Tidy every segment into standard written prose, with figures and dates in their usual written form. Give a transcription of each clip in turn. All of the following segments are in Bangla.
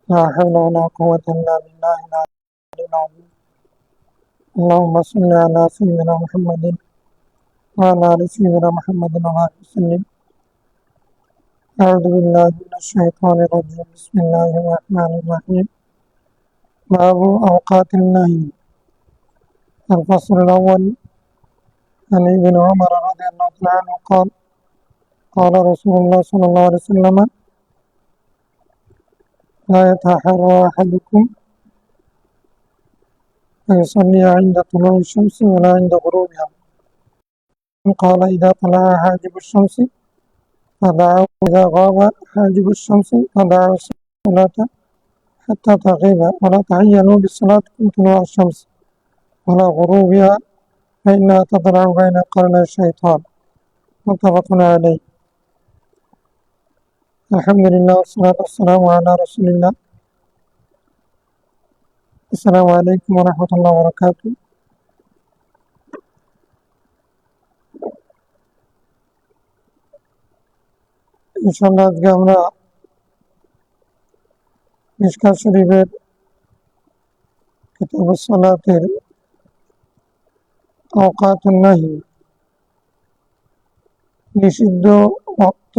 لا حول ولا قوة إلا بالله العلي العظيم. اللهم صل على سيدنا محمد وعلى آل سيدنا محمد وبارك وسلم. أعوذ بالله من الشيطان الرجيم. بسم الله الرحمن الرحيم. باب أوقات النهي. الفصل الأول. عن ابن عمر رضي الله تعالى عنه قال: قال رسول الله صلى الله عليه وسلم: لا يتحرى أحدكم فيصلي عند طلوع الشمس ولا عند غروبها. قال: إذا طلع حاجب الشمس فدعوا، إذا غاب حاجب الشمس فدعوا الصلاة حتى تغيب، ولا تهينوا بالصلاة من طلوع الشمس ولا غروبها، فإنها تطلع بين قرني الشيطان. متفق عليه. الحمد لله والصلاة والسلام على رسول الله. السلام عليكم ورحمة الله وبركاته. ইনশাআল্লাহ আজকে আমরা মিশকাত শরীফের কিতাবুস সালাতের আওকাতুন নাহি, নিষিদ্ধ ওয়াক্ত,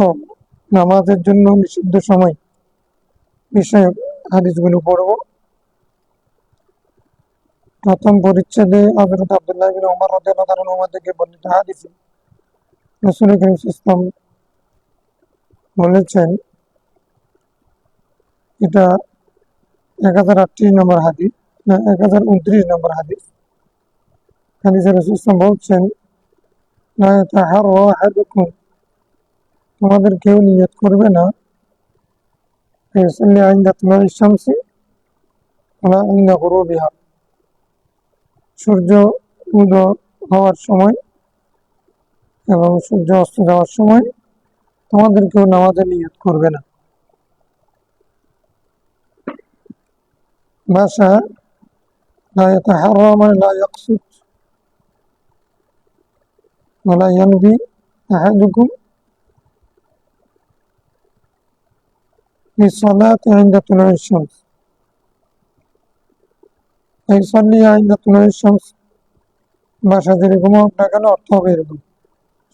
নামাজের জন্য নিষিদ্ধ সময় বিষয়ক হাদিসগুলো পড়ব। প্রথম পরিচ্ছেদে হযরত আব্দুল্লাহ ইবনে ওমর রাদিয়াল্লাহু তাআলা আনহু থেকে বর্ণিত হাদিসে রাসূল করিম সাল্লাল্লাহু আলাইহি ওয়াসাল্লাম বলেছেন, এটা 1038 নম্বর হাদিস, না 1029 নম্বর হাদিস। হাদিসে রাসূল সাল্লাল্লাহু আলাইহি ওয়াসাল্লাম বলছেন, লা ইয়াতাহাররা আহাদুকুম, তোমাদের কেউ নিয়ত করবে না, ফায়ুসাল্লি ইনদা তুলুই শামসি ওয়ালা ইনদা গুরুবিহা, সূর্য উদয় হওয়ার সময় এবং সূর্য অস্ত যাওয়ার সময় তোমাদের কেউ নামাজের নিয়ত করবে না। ভাষা লা ইয়াতাহাররা মানে লা ইয়াকসুদ ওয়ালা ইয়ানবি আহাদুকুম লিসসালাতি ইনদা তুলুই শামস, ফায়ুসাল্লি ইনদা তুলুই শামস ভাষা যেরকম হোক না কেন অর্থ হবে এরকম: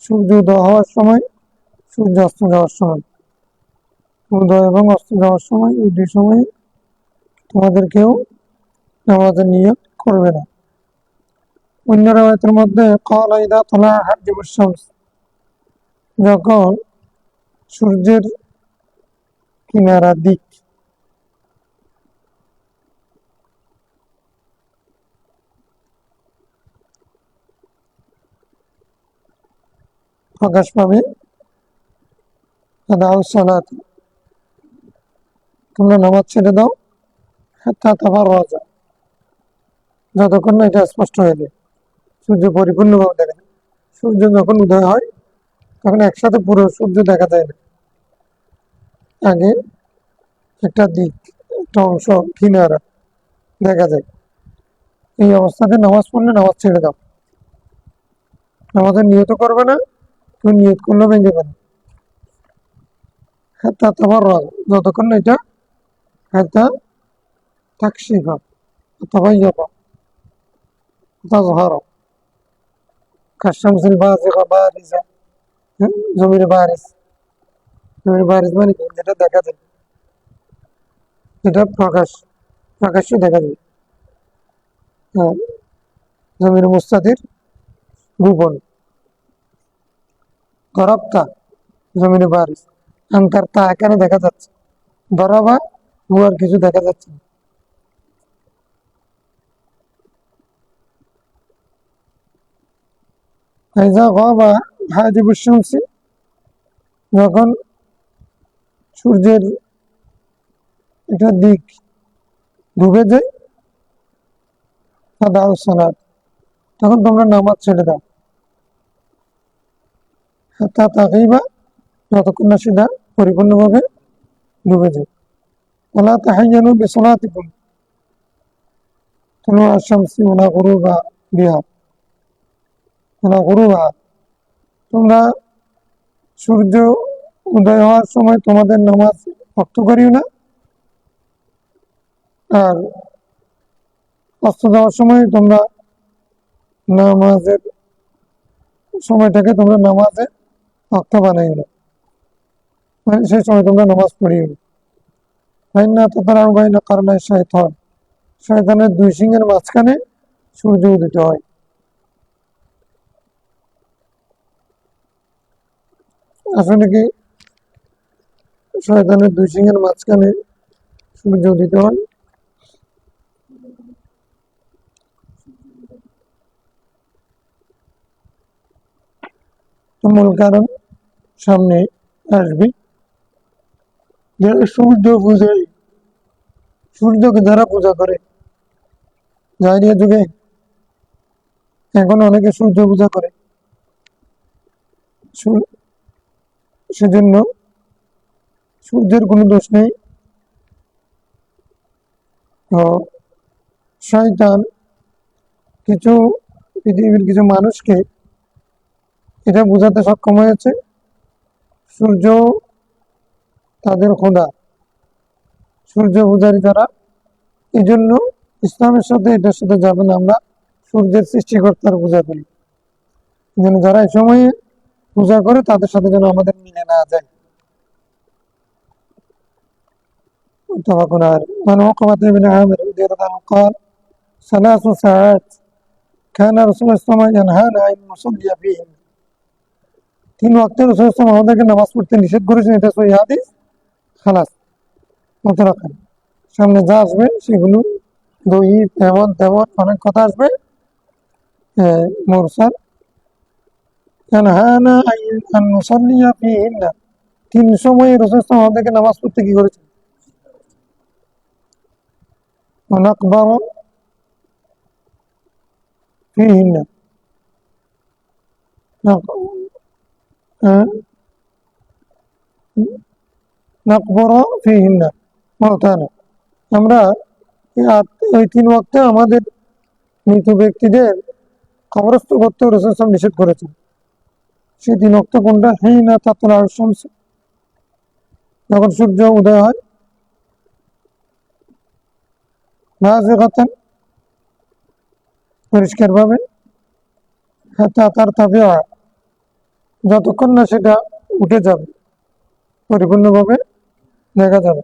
সূর্য উদয় হওয়ার সময়, সূর্য অস্ত যাওয়ার সময়, উদয় এবং অস্ত যাওয়ার সময়, এই দুই সময়ে তোমাদের কেউ নামাজের নিয়ত করবে না। অন্য রাওয়ায়াতের মধ্যে ক্বালা ইযা তালা হাজিবুশ শামস, যখন সূর্যের কিনারা দিক প্রকাশ পাবে, ফাদাউস সালাত, তোমরা নামাজ ছেড়ে দাও, হাত্তা তাবাররাজা, যতক্ষণ না এটা স্পষ্ট হয়ে যায়, সূর্য পরিপূর্ণভাবে দেখা যায়। সূর্য যখন উদয় হয় তখন একসাথে পুরো সূর্য দেখা যায় না, আগে একটা দিক, একটা অংশ কিনারা দেখা যায়। এই অবস্থাতে নামাজ পড়লে নামাজ ছেড়ে দাও, নামাজের নিয়ত করবে না, তুমি নিয়ত করলেও ভেঙে যাবে না। হাত্তা তাবাররাজা, যতক্ষণ না এটা হাত্তা তাকশিফা তাবায়্যাবা তাযহারা কাশামসিল বাযিগা বারিজা, জমির বারিজ, জমির বারিজ মানে কি, যেটা দেখা যায়, এটা প্রকাশ্যে দেখা যায়। জমির মুস্তাতির গোপন, দরাবতা জমির বারিজ, আনকারতা এখানে দেখা যাচ্ছে, দরাবা হুয়ার কিছু দেখা যাচ্ছে না। ফাইজা গাবা হাজিবুশ শামসি, যখন সূর্যের একটা দিক ডুবে যায়, ফাদাউস সালাত, তখন তোমরা নামাজ ছেড়ে দাও, হাত্তা তাগিবা, যতক্ষণ না সেটা পরিপূর্ণভাবে ডুবে যায়। ওয়ালা তাহাইয়ানু বিসসালাতিকুম তুলুআ আশ-শামসি ওয়ালা গুরুবা বিহা, ওয়ালা গুরুবা, তোমরা সূর্য উদয় হওয়ার সময় তোমাদের নামাজ রক্ত করিও না, আর অস্ত যাওয়ার সময় তোমরা নামাজের সময়টাকে তোমরা নামাজে ওয়াক্ত বানাইও না, মানে সেই সময় তোমরা নামাজ পড়িও না। ফাইন্না তাতারাউ বাইনা কারনাই শাইতান, শয়তানের দুই সিংহের মাঝখানে সূর্য উদিত হয়। আসলে কি শয়তানের দুই সিংহের মাঝখানে সূর্য উদিত হয়? তো মূল কারণ সামনে আসবে, যে সূর্য পূজায়, সূর্যকে যারা পূজা করে জাহেলিয়াত যুগে, এখন অনেকে সূর্য পূজা করে, সেজন্য সূর্যের কোনো দোষ নেই। তো শয়তান কিছু পৃথিবীর কিছু মানুষকে এটা বোঝাতে সক্ষম হয়েছে সূর্য তাদের খোদা, সূর্য পূজারী তারা। এই জন্য ইসলামের সাথে এটার সাথে যাবে না, আমরা সূর্যের সৃষ্টিকর্তার পূজা করি, যেন যারা এই সময়ে পূজা করে তাদের সাথে যেন আমাদের মিলে না যায়। متفق عليه. عن عقبة بن عامر رضي الله عنه قال: 3 ساعات كان رسول الله صلى الله عليه وسلم ينهانا أن نصلي فيهن। 3 ওয়াক্তে রাসূল সাল্লাল্লাহু আলাইহি ওয়াসাল্লাম আমাদেরকে নামাজ পড়তে নিষেধ করেছেন, এটা সহিহ হাদিস। খালাস, মুতলাকান। সামনে যা আসবে সেগুলো দঈফ, এমন তেমন অনেক কথা আসবে মুরসাল। ইয়ানহানা আন নুসাল্লিয়া ফীহিন্না, 3 সময়ে রাসূল সাল্লাল্লাহু আলাইহি ওয়াসাল্লাম আমাদেরকে নামাজ পড়তে কি করেছেন? ওয়া নাকবারা ফীহিন্না, নাকবরা ফীহিন্না মাওতানা। আমরা ওই 3 ওয়াক্তে আমাদের মৃত ব্যক্তিদের কবরস্থ করতে রাসূল সাল্লাল্লাহু আলাইহি ওয়াসাল্লাম নিষেধ করেছেন। সেই 3 ওয়াক্ত কোনটা? হিনা তাতলাউ শামস, যখন সূর্য উদয় হয়, বাযিগাতান, পরিষ্কারভাবে, হাত্তা তারতাফিআ, যতক্ষণ না সেটা উঠে যাবে, পরিপূর্ণভাবে দেখা যাবে।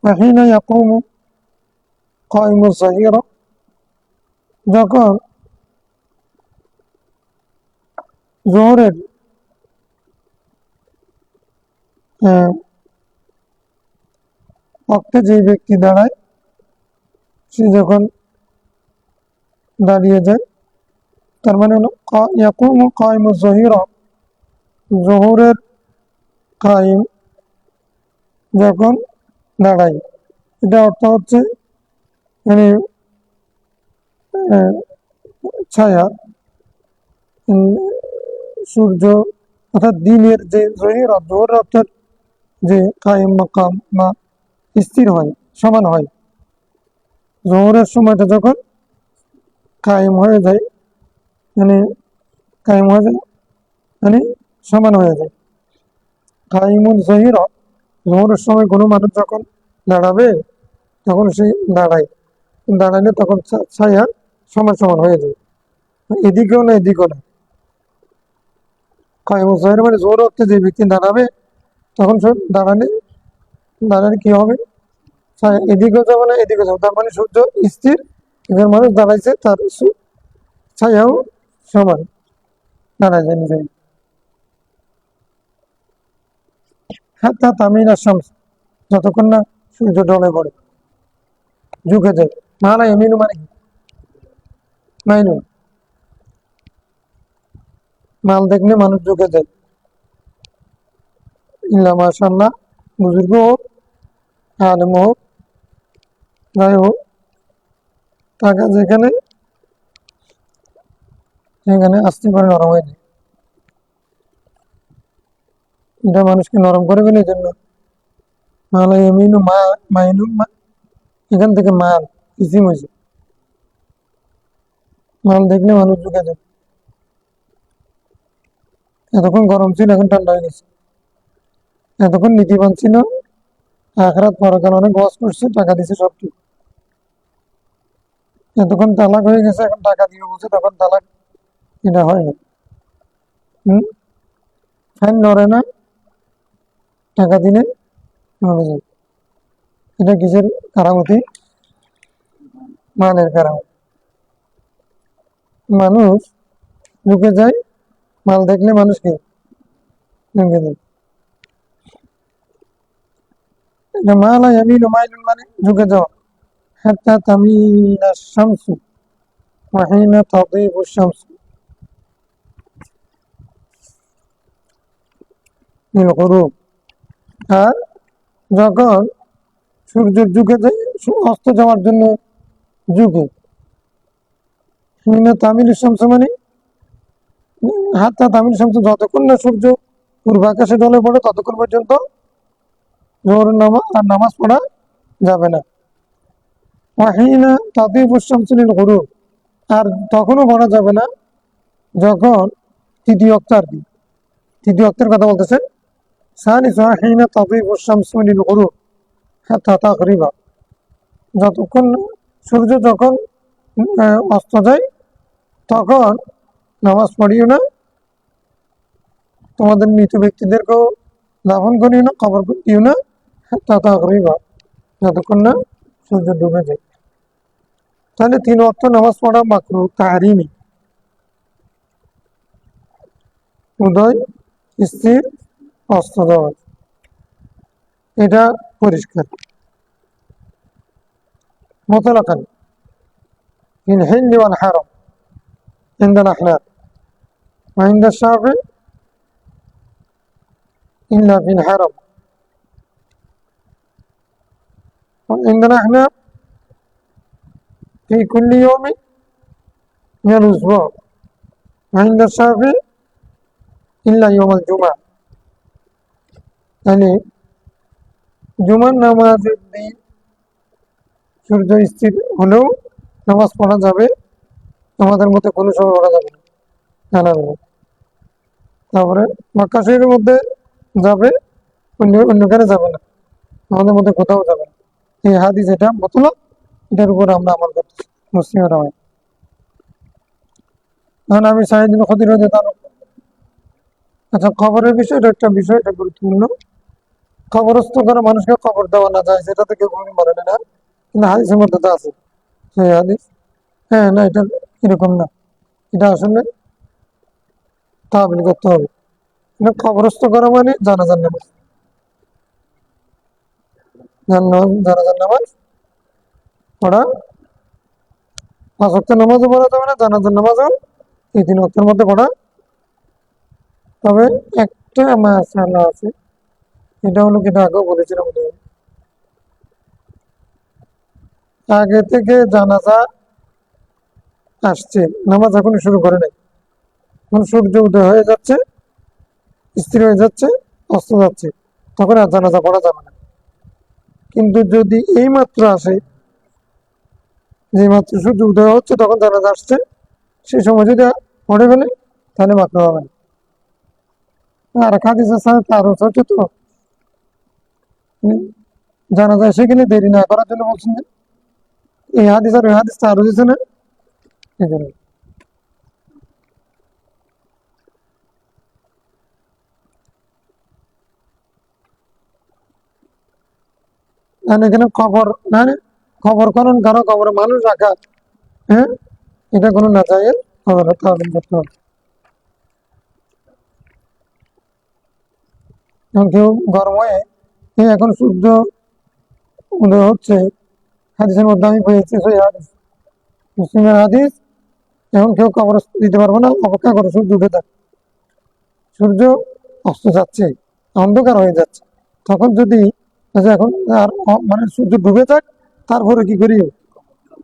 ওয়া হিনা ইয়াকুমু কায়িমুজ যাহিরা, যখন যোহরের ওয়াক্তে যে ব্যক্তি দাঁড়ায়, সে যখন দাঁড়িয়ে যায়, তার মানে হলো ইয়াকুমু কায়িমুজ যাহিরা, যোহরের কায়েম যখন দাঁড়ায়। এটা অর্থ হচ্ছে মানে ছায়া, সূর্য অর্থাৎ দিনের যে জহির জোহর অর্থাৎ যে কায়েম মাকাম বা স্থির হয়, সমান হয়, জোহরের সময়টা যখন কায়েম হয়ে যায়, মানে কায়েম হয়ে যায় মানে সমান হয়ে যায়। কায়েমুল জহির, জোহরের সময় কোনো মানুষ যখন দাঁড়াবে তখন সে দাঁড়াইলে তখন ছায়া সমান সমান হয়ে যায়, এদিকেও না এদিকেও না। কায়েমুল জহির মানে জোহর ওয়াক্তে যে ব্যক্তি দাঁড়াবে তখন সে দাঁড়ালে কি হবে? ছায়া এদিকেও যাবে না এদিকেও যাবে, তার মানে সূর্য স্থির, একজন মানুষ দাঁড়াইছে তার ছায়াও সমান দাঁড়ায় যায় নিজে। হাত্তা তামিনা শামস, যতক্ষণ না সূর্য ঢলে পড়ে, ঝুঁকে যায়। মানা এমিনু মানে কি? মাইনু, মাল দেখলে মানুষ ঝুঁকে যায়। ইল্লা মাশাআল্লাহ, বুজুর্গ হোক, আলেম হোক, যাই হোক, টাকা যেখানে সেখানে আস্তে করে নরম হয়ে যায়। এটা মানুষকে নরম করে ফেলে, এই জন্য মালা এমিনু মাইনু, এখান থেকে মাল ইসিম হয়েছে। মাল দেখলে মানুষ ঝুঁকে যায়। এতক্ষণ গরম ছিল, এখন ঠান্ডা হয়ে গেছে। এতক্ষণ নীতিবান ছিল, আখরাত পরকাল অনেক ওয়াজ করছে, টাকা দিছে, সব ঠিক, এতক্ষণ তালাক হয়ে গেছে, এখন টাকা দিয়ে বলছে, তখন তালাক এটা হয় না। ফ্যান নড়ে না, টাকা দিলে নড়ে যায়। এটা কিসের কারামতি? মানের কারামতি। মানুষ ঢুকে যায়, মাল দেখলে মানুষকে ঢুকে যায়। এটা মালা ইয়ামিনু মাইলুন মানে ঢুকে যাওয়া। হাত্তা তামিলা শামসু ওয়া হিনা তাগিবু শামসু লিল গুরুব। আর যখন সূর্য ঝুঁকে যায়, অস্ত যাওয়ার জন্য ঝুঁকে। হিনা তামিলু শামসু মানে হাত্তা তামিল শামসু, যতক্ষণ না সূর্য পূর্ব আকাশে ঢলে পড়ে ততক্ষণ পর্যন্ত জোহরের নামাজ আর নামাজ পড়া যাবে না। ওয়াহিনা তাতিবু শামসু লিল গুরুব, আর তখনও পড়া যাবে না যখন তৃতীয় অক্ত, আর কি তৃতীয় অক্তের কথা বলতেছেন। সালিসা হিনা তাতিবু শামসু লিল গুরুব হাত্তা তাগরিবা, যতক্ষণ সূর্য যখন অস্ত যায় তখন নামাজ পড়িও না, তোমাদের মৃত ব্যক্তিদেরকেও দাফন করিও না, কবর দিও না, হাত্তা তাগরিবা, যতক্ষণ না সূর্য ডুবে যায়। তাহলে 3 ওয়াক্ত নামাজ পড়া মাকরুহ তাহরিমি। উদয়, স্থির, অস্ত যাওয়া, এটা পরিষ্কার। মুতলাকান ফিল হিল ওয়াল হারাম عند الأحناف وعند الشافعي إلا في الحرم، وعند الأحناف في كل يوم من الأسبوع، وعند الشافعي إلا يوم الجمعة। يعني জুমার নামাজের দিন সূর্য স্থির হলেও নামাজ পড়া যাবে, আমাদের মধ্যে কোনো সময় পড়া যাবে না, জানা যাবে। তারপরে মক্কা শরীফের মধ্যে যাবে, অন্যখানে যাবে না, আমাদের মধ্যে কোথাও যাবে না। এই হাদিস এটা মতলব, এটার উপর আমরা আমল করতেছি মুসলিমের হয়। কারণ আমি সাইদিন ক্ষতির হয়ে যেতাম। আচ্ছা, খবরের বিষয়টা একটা বিষয়, এটা গুরুত্বপূর্ণ। খবরস্থ করা মানুষকে খবর দেওয়া না যায়, সেটা থেকে কোনো মানে না, কিন্তু হাদিসের মধ্যে তো আছে সেই হাদিস। হ্যাঁ, না, এটা এরকম না, এটা আসলে তাহবিল করতে হবে। এটা খবরস্থ করা মানে জানাজার নামাজ, জানাজার নামাজ পড়া। 5 ওয়াক্ত নামাজও পড়া যাবে না, জানাজার নামাজও এই 3 ওয়াক্তের মধ্যে পড়া। তবে একটা মাসালা আছে, এটা হলো, এটা আগেও বলেছিলাম, আগে থেকে জানাজা আসছে, নামাজ এখনই শুরু করে নাই, এখন সূর্য উদয় হয়ে যাচ্ছে, স্থির হয়ে যাচ্ছে, অস্ত যাচ্ছে, তখন আর জানাজা পড়া যাবে না। কিন্তু যদি এই মাত্র আসে, যে মাত্র সূর্য উদয় হচ্ছে তখন জানাজা আসছে, সেই সময় যদি পড়ে ফেলে তাহলে মাত্র হবে না। আর হাদিসের সাথে তার হচ্ছে তো জানাজা এসে গেলে দেরি না করার জন্য বলছেন যে এই হাদিস আর ওই হাদিস তার হয়েছে না, এই জন্য। এখানে খবর মানে খবর খনন করা, খবরে মানুষ রাখা, হ্যাঁ, এটা কোনো না চাই খবর তাহবিল করতে হবে। কেউ গরমে এখন সূর্য উদয় হচ্ছে, হাদিসের মধ্যে আমি পেয়েছি সেই হাদিস, মুসলিমের হাদিস, এখন কেউ খবর দিতে পারবো না, অপেক্ষা করে সূর্য উঠে থাকে, সূর্য অস্ত যাচ্ছে, অন্ধকার হয়ে যাচ্ছে, তখন যদি এখন আর মানে সূর্য ডুবে থাক, তারপরে কি করি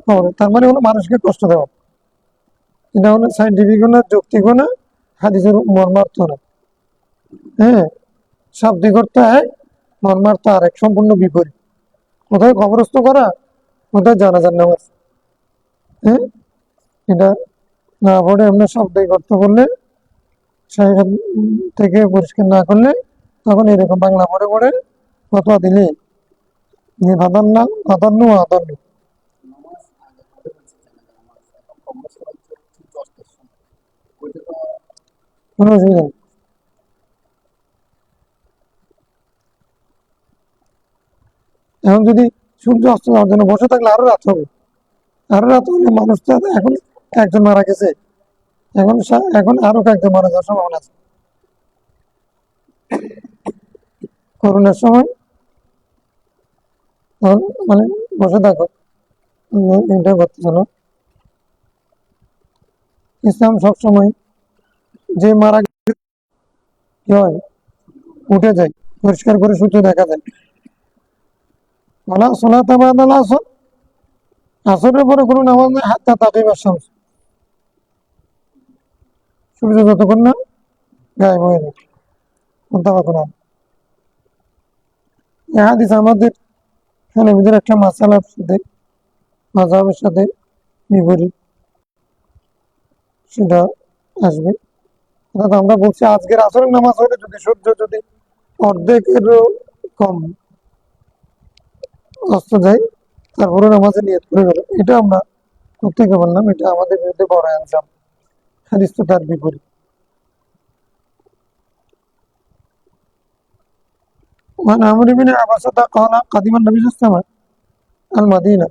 খবর, তার মানে হলো মানুষকে কষ্ট দেওয়া। এটা হলো সাইন্টিফিকও না, যৌক্তিকও না, হাদিসের মর্মার্থ না। হ্যাঁ, শাব্দিক অর্থ এক, মর্মার্থ আরেক, সম্পূর্ণ বিপরীত। কোথায় খবরস্থ করা, কোথায় জানাজার নামাজ। হ্যাঁ, এটা না পড়ে এমনি শাব্দিক অর্থ করলে, সাহেব থেকে পরিষ্কার না করলে, তখন এরকম বাংলা পড়ে পড়ে ফতোয়া দিলে যে ভাদান্ন ভাদান্ন আদান্ন। কোনো অসুবিধা নেই। এখন যদি সূর্য অস্ত যাওয়ার জন্য বসে থাকলে আরো রাত হবে, আরো রাত হলে মানুষ তো এখন একজন মারা গেছে, এখন এখন আরো কয়েকজন মারা যাওয়ার সম্ভাবনা আছে। করোনার সময় তখন মানে বসে থাকো, এটা করতেছ না। ইসলাম সবসময় যে মারা গেছে কি হয়, উঠে যায়, পরিষ্কার করে সূর্য দেখা যায়। বলা সোলাত বাদাল আসর, আসরের পরে কোনো নামাজ নেই হাত্তা তাকিবার শামস, সূর্য যতক্ষণ না গায়েব হয়ে যায়। মুত্তাফাকুন আলাইহ। এই হাদিস আমাদের হানাফিদের একটা মাসালার সাথে, মাযহাবের সাথে বিপরীত, সেটা আসবে। অর্থাৎ আমরা বলছি আজকের আসরের নামাজ হলে যদি সূর্য যদি অর্ধেকেরও কম অস্ত যায়, তারপরে নামাজে নিয়ত করে গেল, এটা আমরা প্রত্যেকে বললাম এটা আমাদের বিরুদ্ধে বড় আনসাম, হাদিস তো তার বিপরীত। وعن عمرو بن عبسة قال قدم النبي صلى الله عليه وسلم المدينة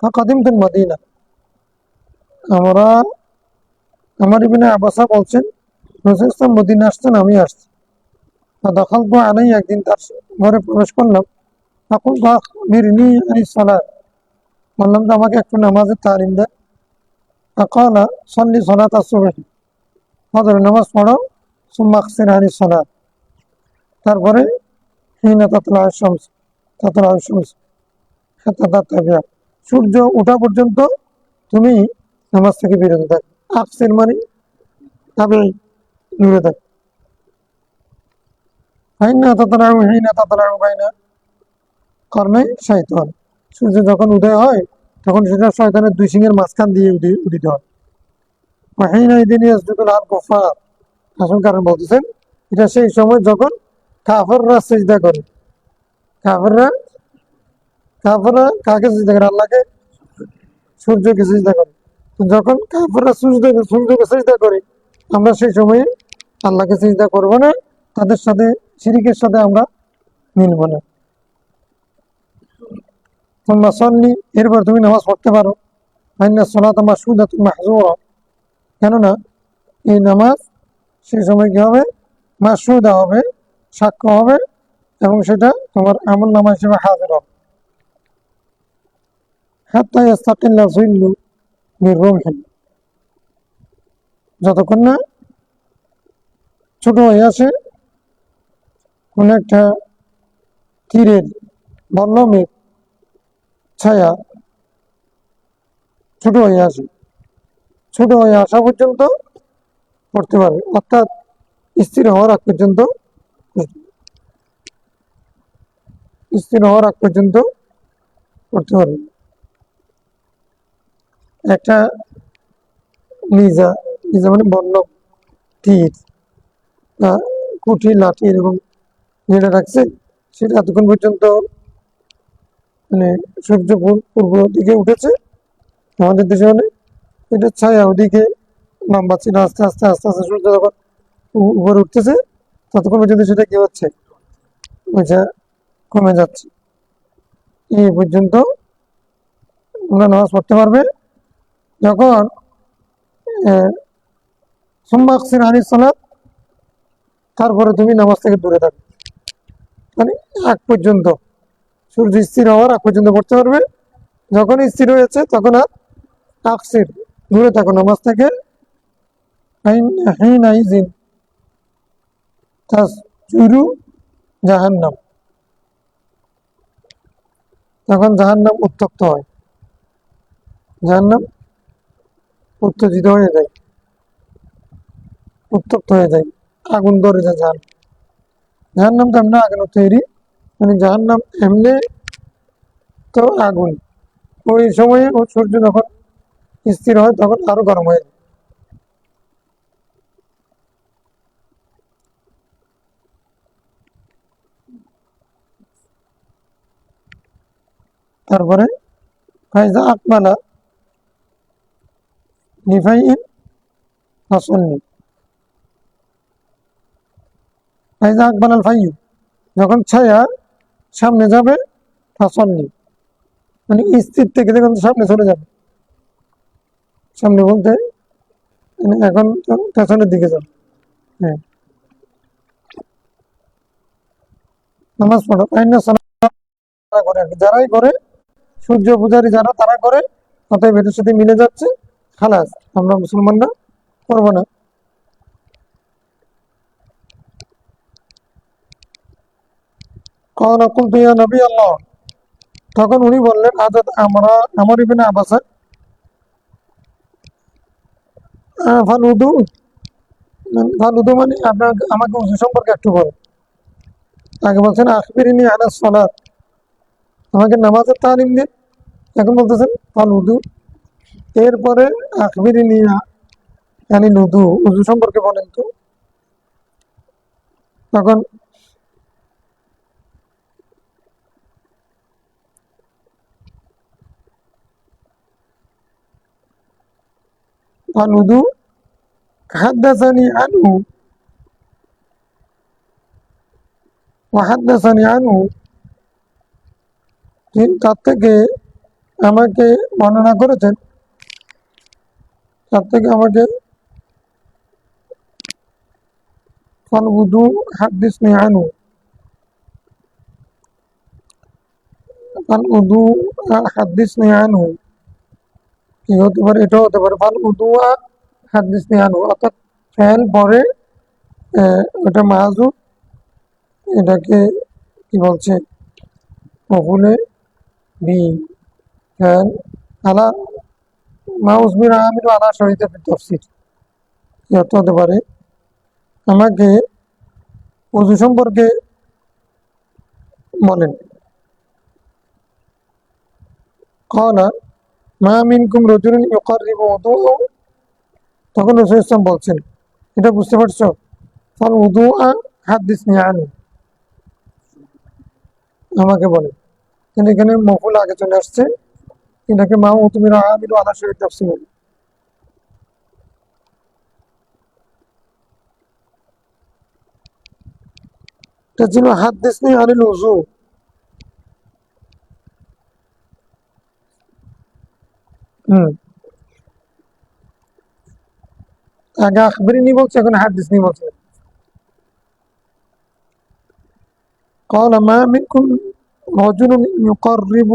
فقدمت المدينة। আমরা আমার ইবনে আবাসা বলছেন রাসূল সাল্লাল্লাহু মদিনা আসছেন, আমি আসছি। ফাদাখালতু আলাইহি, একদিন তার ঘরে প্রবেশ করলাম। ফাকুলতু আখবিরনি আনিস সালাত, বললাম যে আমাকে একটু নামাজের তালিম দেন। ফাকালা সল্লি সালাতাস সুবহি, ফজরের নামাজ পড়ো। সুম্মা আকসির আনিস সালাত, তারপরে হিনা তাতলা'আশ শামস, তাতলা'আশ শামস হাত্তা তারতাফিয়া, সূর্য ওঠা পর্যন্ত তুমি নামাজ থেকে বিরত থাক। আকসির মানে তবে দূরে থাক। হিনা তাতলা'উ বাইনা কর্ণাই শাইতান, সূর্য যখন উদয় হয় তখন সেটা শয়তানের দুই সিংহের মাঝখান দিয়ে উদিত হয়। ওয়াহিনা ইদিন ইয়াসজুদুল আল কুফার, আসল কারণ বলতেছেন এটা সেই সময় যখন কাফেররা সিজদা করে। কাফেররা কাফেররা কাকে সিজদা করে? আল্লাহকে, সূর্যকে সিজদা করে। তো যখন কাফেররা সূর্যকে সিজদা করে, আমরা সেই সময়ে আল্লাহকে সিজদা করব না, তাদের সাথে শিরিকের সাথে আমরা মিলব না। তোমরা সল্লি, এরপর তুমি নামাজ পড়তে পারো। ফাইন্না সলাতা মাশহুদাতুন মাহজুরা, কেননা এই নামাজ সেই সময় কি হবে? মাশহুদা হবে, সাক্ষ্য হবে, এবং সেটা তোমার আমল নামা হিসেবে হাজির হবে। হাত্তা ইয়াস্তাকিল্লা যিল্লু মির রুমহি, যতক্ষণ না ছোট হয়ে আসে কোন একটা তীরের বল্লমের ছায়া, ছোট হয়ে আসে, ছোট হয়ে আসা পর্যন্ত পড়তে পারবে, অর্থাৎ স্থির হওয়ার আগ পর্যন্ত, স্থির হওয়ার আগ পর্যন্ত পড়তে পারবে। একটা লিজা, লিজা মানে বল্লম, তীর বা কুঠি, লাঠি এরকম যেটা রাখছে, সেটা এতক্ষণ পর্যন্ত মানে সূর্য পূর্ব দিকে উঠেছে আমাদের দেশে, মানে এটা ছায়া ওদিকে লম্বা ছিল। আস্তে আস্তে আস্তে আস্তে সূর্য যখন উপরে উঠতেছে ততক্ষণ পর্যন্ত সেটা কি হচ্ছে, ওইটা কমে যাচ্ছে। এই পর্যন্ত তোমরা নামাজ পড়তে পারবে। যখন সুম্মা আকসির আনিস সালাত, তারপরে তুমি নামাজ থেকে দূরে থাকবে, মানে আগ পর্যন্ত, সূর্য স্থির হওয়ার আগ পর্যন্ত পড়তে পারবে। যখন স্থির হয়েছে তখন আর আকসির, দূরে থাকো নামাজ থেকে। হিনাইজিন তাসজুরু জাহান্নাম, তখন জাহান্নাম উত্তপ্ত হয়, জাহান্নাম উত্তেজিত হয়ে যায়, উত্তপ্ত হয়ে যায়, আগুন ধরে যায় জাহান্নাম। জাহান্নাম তো এমনি আগুন তৈরি, মানে জাহান্নাম এমনি তো আগুন, ওই সময়ে ও সূর্য যখন স্থির হয় তখন আরো গরম হয়ে যায়। তারপরে ফাইজা আকবালা নিফাইন ফাসল্লি, ফাইজা আকবালাল ফাইয়ু, যখন ছায়া সামনে যাবে, ফাসল্লি মানে স্থির থেকে যখন সামনে চলে যাবে, সামনে বলতে মানে এখন পেছনের দিকে যাবে। হ্যাঁ, নামাজ পড়ো, করে আর কি, যারাই করে সূর্য পূজারী যারা তারা করে, অতএব এটার সাথে মিলে যাচ্ছে, খালাস আমরা মুসলমানরা করবো না। قال قلت يا نبي الله, তখন উনি বললেন হাজরত আমর ইবনে আবাসা, ফালুদু, ফালুদু মানে আপনার আমাকে ওযু সম্পর্কে একটু বলেন। আগে বলছেন আখবিরিনি আলাস সালাত, আমাকে নামাজের তালিম দিন, এখন বলতেছেন ফালুদু, এরপরে আখবিরিনি yani লুদু, ওযু সম্পর্কে বলেন তো। তখন ফালুদু হাদ্দাসানি আনহু ওয়াহাদ্দাসানি আনহু, তার থেকে আমাকে বর্ণনা করেছেন, তার থেকে আমাকে ফালউদু হাদ্দিসনি আনহু, ফালউদু হাদ্দিসনি আনহু কি হতে পারে, এটা হতে পারে ফালউদু হাদ্দিসনি আনহু, অর্থাৎ ফেল পরে ওটা মাহাজুব, এটাকে কি বলছে মফুলে বি, ফেল আলা মাউজমির আমির আলা শহীদ তাফসীর, কি অর্থ হতে পারে আমাকে ওযু সম্পর্কে বলেন। قال ما منكم رجل يقرب وضوءه, তখন রাসূল ইসলাম বলছেন, এটা বুঝতে পারছো, ফাল উযুআ হাদিসনি আনহু, আমাকে বলেন। কিন্তু এখানে মফুল আগে চলে আসছে, এটাকে মা উতমির আমির আলা শহীদ তাফসীর, এটা ছিল হাদিসনি আনিল উযু। আগে আখবিরিনি বলছে, এখন হাদিসনি বলছে। قال ما منكم رجل يقرب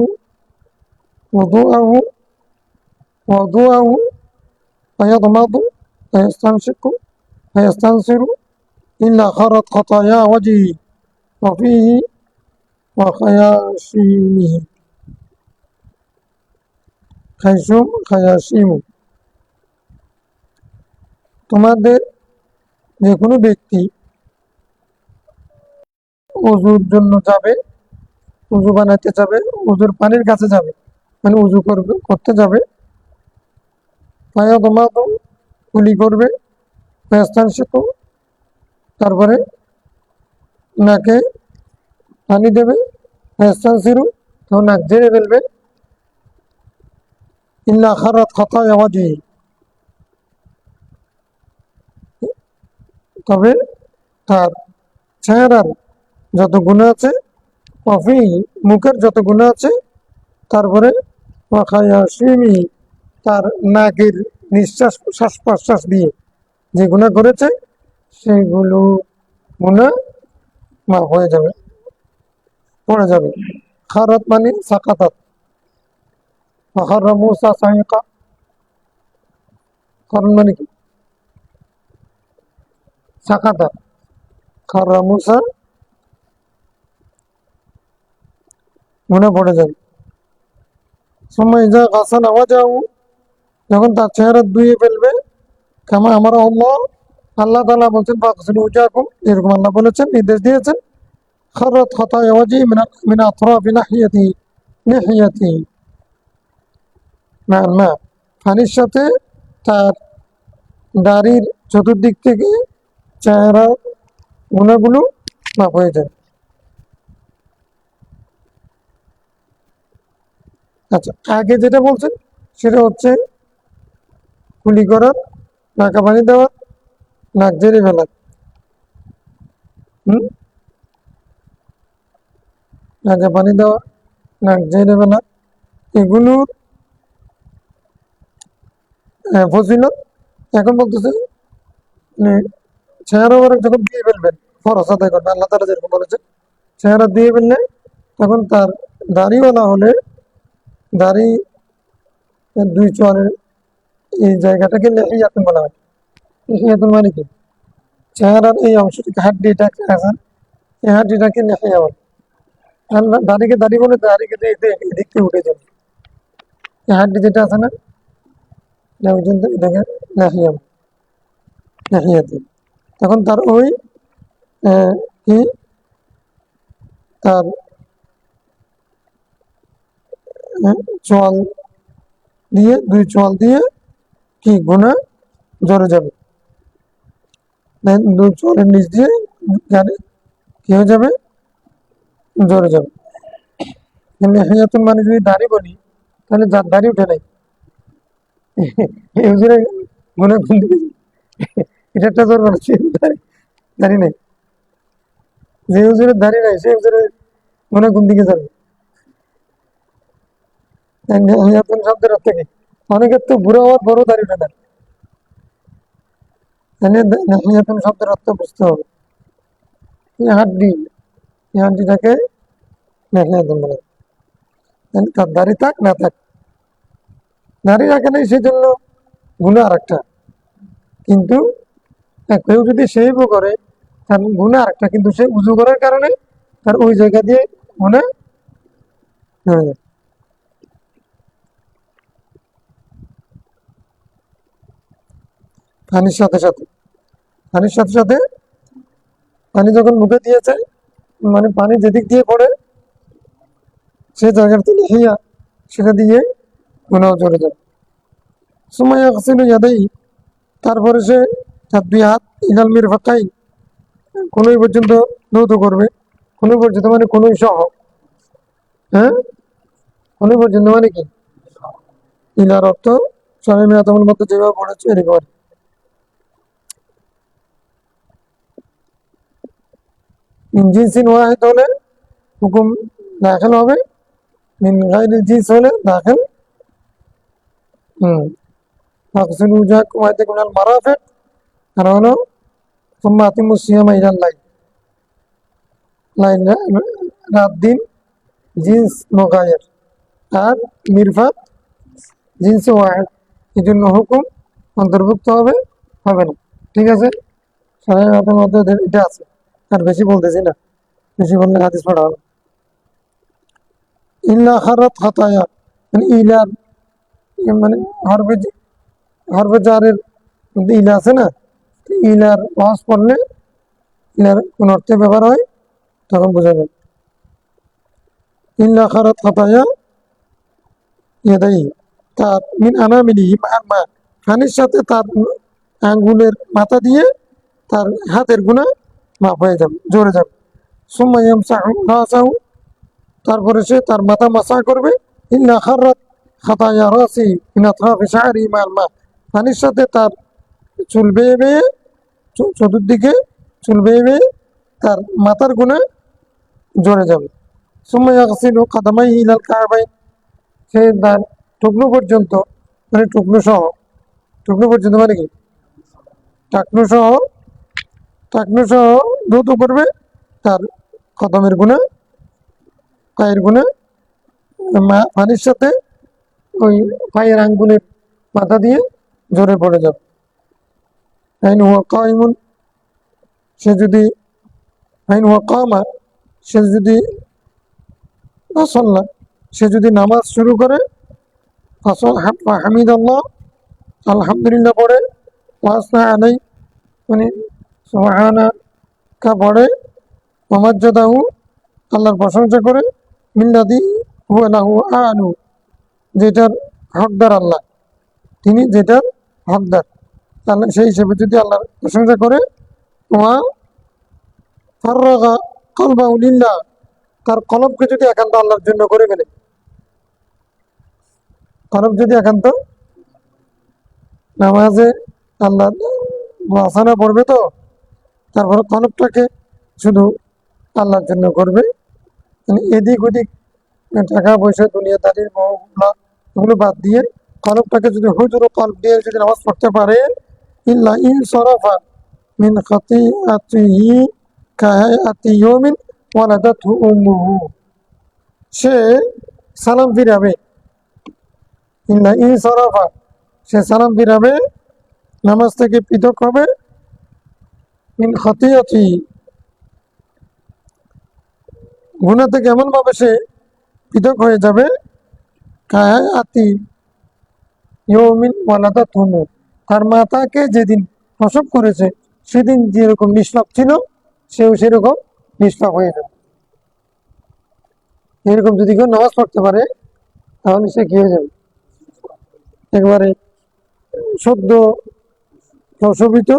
وضوءه وضوءه فيضمض فيستنشق فيستنصر إلا خرت خطايا وجهه وفيه وخياشيمه, খাইসুম খায়াসিমু, তোমাদের যে কোনো ব্যক্তি ওযুর জন্য যাবে, উযু বানাইতে যাবে, উযুর পানির কাছে যাবে, মানে উযু করবে, করতে যাবে, ফায়াদমাদু কুলি করবে, ফায়াস্তানশিকু তারপরে নাকে পানি দেবে, ফায়াস্তানসিরু তখন নাক ঝেড়ে ফেলবে, ইল্লা খারাত খাতায়া ওয়াজহি, তবে তার চেহারার যত গুনাহ আছে, কফি মুখের যত গুনাহ আছে, তারপরে ওয়াখায়াশিমি তার নাকের নিঃশ্বাস শ্বাস প্রশ্বাস দিয়ে যে গুনাহ করেছে সেগুলো গুনাহ মাফ হয়ে যাবে, পড়ে যাবে। খারাত মানে সাকাতাত, খাররা মূসা সাইকা, কারণ মানে কি সাকাতাত, খাররা মূসা গুনাহ পড়ে যাবে। সময় যা গাছাল আওয়াজ, যখন তার চেহারা ধুয়ে ফেলবে, কামা আমার আল্লাহ, আল্লাহ তাআলা বলছেন ফাগসিলু উজহাকুম, এরকম আল্লাহ বলেছেন, নির্দেশ দিয়েছেন, খারাত খাতায়া ওয়াজহি মিন আতরাফি নাহিয়াতি লিহিয়াতি মা'আল মা, পানির সাথে তার দাড়ির চতুর্দিক থেকে চেহারা গুনাহগুলো মাফ হয়ে যায়। আচ্ছা, আগে যেটা বলছেন সেটা হচ্ছে কুলি করার, নাকা পানি দেওয়ার, নাক ঝেড়ে ফেলার। হুম, নাকে পানি দেওয়া, নাক ঝেড়ে ফেলা, এগুলোর ফজিলত এখন বলতেছে মানে চেহারা ওরা যখন দিয়ে ফেলবেন, ফরজ আদায় করবেন, আল্লাহ তাআলা যেরকম বলেছে চেহারা দিয়ে ফেললে তখন তার দাড়িওয়ালা হলে দাড়ি দুই চোয়ালের এই জায়গাটাকে লেহিয়াতুন বলা হয়। লেহিয়াতুন মানে কি? চেহারার এই অংশটিকে হাড্ডিটা আছে, এই হাড্ডিটাকে লেহিয়া বলে। আর দাড়িকে দাড়ি বলে, দাড়িকে এদিক থেকে উঠে যাবে, এই হাড্ডি যেটা আছে না, ওই জন্য এটাকে লেহিয়া বলে, লেহিয়াতুন। তখন তার ওই কি তার চোয়াল দিয়ে, দুই চোয়াল দিয়ে কি গুণা জ্বরে যাবে, দুই চোয়ালের নিচ দিয়ে গাড়ি কি হয়ে যাবে, জ্বরে যাবে। লেহিয়াতুন মানে যদি দাড়ি বলি তাহলে যার দাড়ি উঠে নাই এই হুজুরে মনে কোন দিকে এটা একটা জ্বর বানাচ্ছে, দাড়ি নেই, যে হুজুরের দাড়ি নাই সে হুজুরে মনে কোন দিকে যাবে। লেহিয়াতুন শব্দের অর্থ কি? অনেকের তো বুড়ো হওয়ার বড় দাড়ি উঠে না, তাহলে লেহিয়াতুন শব্দের অর্থ বুঝতে হবে। এই হাড্ডি, এই হাড্ডিটাকে লেহিয়াতুন বলে। তার দাড়ি থাক না থাক, দাড়ি রাখে নাই সেই জন্য গুণা আর একটা, কিন্তু কেউ যদি সেইবও করে তার গুণা আর একটা, কিন্তু সে উজু করার কারণে তার ওই জায়গা দিয়ে গুণা হয়ে যায়। পানির সাথে সাথে, পানির সাথে সাথে পানি যখন মুখে দিয়েছে, মানে পানি যেদিক দিয়ে পড়ে সে জায়গার থেকে হিয়া সেটা দিয়ে গুণাও চলে যায়। সময় আসছিল ইয়াদেই, তারপরে সে তার দুই হাত ইনাল মির ফাঁকাই কোনোই পর্যন্ত ধৌত করবে, কোনোই পর্যন্ত মানে কোনোই সহ, হ্যাঁ, কোনোই পর্যন্ত মানে কি ইলার অর্থ স্বামী মেয়াতমের মধ্যে যেভাবে পড়েছে এরকম। জিনসিন ওয়াহিদ হলে হুকুম দাখিল হবে, মিন গায়রিল জিনস হলে দাখিল ফাগসিলু উজুহাকুম ওয়া আইদিয়াকুম ইলাল মারাফিক, আর হলো সুম্মা আতিমুস সিয়ামা ইলাল লাইল, লাইল রাত দিন জিন্স মোগায়ের, আর মিরফাত জিন্স ওয়াহিদ, এই জন্য হুকুম অন্তর্ভুক্ত হবে, হবে না। ঠিক আছে, সাড়ে নটার মধ্যে এটা আছে, আর বেশি বলতেছি না, বেশি বললে হাদিস পড়া হবে। ইল্লা খারাত খাতায়া, মানে ইলার মানে হরফে, হরফে জারের মধ্যে ইলা আছে না, ইলার ওয়াজ পড়লে ইলার কোন অর্থে ব্যবহার হয় তখন বোঝা যায়। ইল্লা খারাত খাতায়া ইয়াদাই, তার মিন আনামিনিহি মা'আল মা, পানির সাথে তার আঙ্গুলের মাথা দিয়ে তার হাতের গুণা মাফ হয়ে যাবে, জোরে যাবে। সুম্মা ইয়ামসাহু রাসাহু, তারপরে সে তার মাথা মাসা করবে। ইল্লা খাররাত খাতায়া রাসি মিন আতরাফি শা'রি মা'আল মা, পানির সাথে তার চুল বেয়ে বেয়ে, চতুর্দিকে চুল বেয়ে বেয়ে তার মাথার গুণা ঝরে যাবে। সুম্মা ইয়াগসিলু কাদামাইহি ইলাল কা'বাইন, সে তার টুকনো পর্যন্ত, মানে টুকনো সহ, টুকনো পর্যন্ত মানে কি টাকনো সহ, টাকনো সহ দ্রুত করবে তার কদমের গুণা, পায়ের গুণা, পানির সাথে ওই পায়ের আঙ্গুলের মাথা দিয়ে ঝরে পড়ে যাবে। আইন হুয়া কাইমুন, সে যদি আইন হুয়া কামা, সে যদি সল্লা, সে যদি নামাজ শুরু করে হামিদ আল্লাহ, আলহামদুলিল্লাহ পড়ে, ওয়াসনা আলাই মানে সুবহানা কা পড়ে, ওমাজ্জাদাহু আল্লাহর প্রশংসা করে, মিল্লাদি হুয়া লাহু আনু, যেটার হকদার আল্লাহ, তিনি যেটার হকদার আল্লাহ, সেই হিসেবে যদি আল্লাহর প্রশংসা করে, ওয়া ফাররাগা কলবাহু লিল্লাহ, তার কলবকে যদি একান্ত আল্লাহর জন্য করে ফেলে, কলব যদি একান্ত নামাজে আল্লাহ বাসানা পড়বে তো, তারপরে কলবটাকে শুধু আল্লাহর জন্য করবে, মানে এদিক ওদিক টাকা পয়সা দুনিয়াদারির মোহগুলা ওগুলো বাদ দিয়ে কলবটাকে যদি হুজুর কলব দিয়ে যদি নামাজ পড়তে পারে, ইল্লা ইন সরাফা মিন খাতিআতিহি কাহায়াতি ইয়াউমিন ওয়ালাদাতহু উম্মুহু, সে সালাম ফিরাবে, ইল্লা ইন সরাফা, সে সালাম ফিরাবে, নামাজ থেকে পৃথক হবে, মিন খাতিআতিহি, গুনাহ থেকে এমন ভাবে সে পৃথক হয়ে যাবে, কাহায়াতি ইয়াউমিন ওয়ালাদাতহু উম্মুহু, তার মা তাকে যেদিন প্রসব করেছে সেদিন যেরকম নিষ্পাপ ছিল সেও সেরকম নিষ্পাপ হয়ে যাবে। এরকম যদি কেউ নামাজ পড়তে পারে তাহলে সে কি হয়ে যাবে, একবারে সদ্য প্রসবিত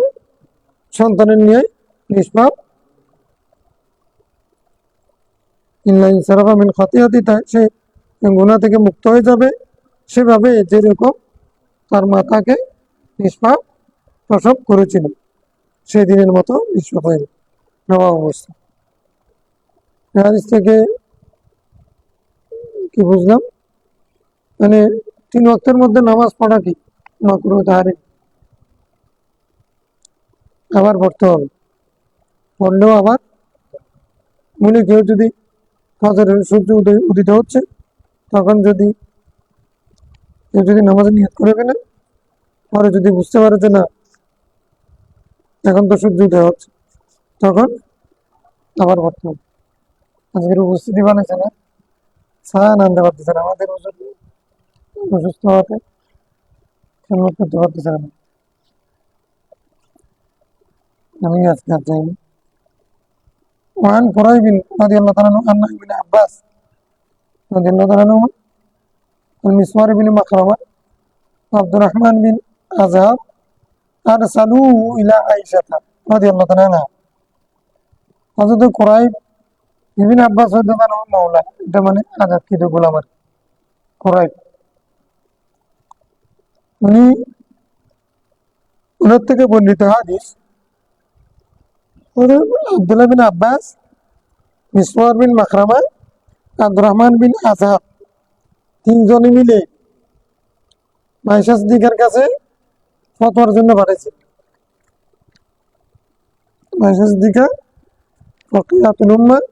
সন্তানের নিয়ে নিষ্পাপ। ইল্লা ইনসারাফা মিন খাতিআতি, সে গুনাহ থেকে মুক্ত হয়ে যাবে সেভাবে যেরকম তার মাতাকে নিষ্পাপ প্রসব করেছিল সেদিনের মতো নিষ্পাপ হয়ে যাবে। নবম অবস্থা। হাদিস থেকে কি বুঝলাম, মানে 3 ওয়াক্তের মধ্যে নামাজ পড়া কি মাকরুহ তাহরিম, আবার পড়তে হবে, পড়লেও আবার মনে কেউ যদি ফজরের সূর্য উদিত হচ্ছে তখন যদি কেউ যদি নামাজের নিয়ত করে ফেলে, পরে যদি বুঝতে পারে যে না এখন তো সূর্য উদয় হচ্ছে, তখন আবার পড়তে হবে। আজকের উপস্থিতি বানাইছে না, ছায়া আনতে পারতেছে না, আমাদের অসুস্থ হওয়াতে খেলমত করতে পারতেছে না, আমি আজকে আর যাইনি। وعن قريب رضي الله تعالى عنه أن ابن عباس رضي الله تعالى عنهما والمسوار بن مخرمة وعبد الرحمن بن أزهر أرسلوه إلى عائشة رضي الله تعالى عنها। হযরত কুরাইব ইবনে আব্বাস রাদিয়াল্লাহু আনহু মাওলা, এটা মানে আজাদকৃত গোলাম আর কুরাইব, উনি ওনার থেকে বর্ণিত হাদিস, আব্দুল্লাহ বিন আব্বাস, মিসওয়ার বিন মাখরামা, আব্দুর রহমান বিন আজহার, 3 জনে মিলে আয়েশা সিদ্দিকার কাছে ফতোয়ার জন্য পাঠাইছে। আয়েশা সিদ্দিকা ফাকিহাতুল উম্মাহ,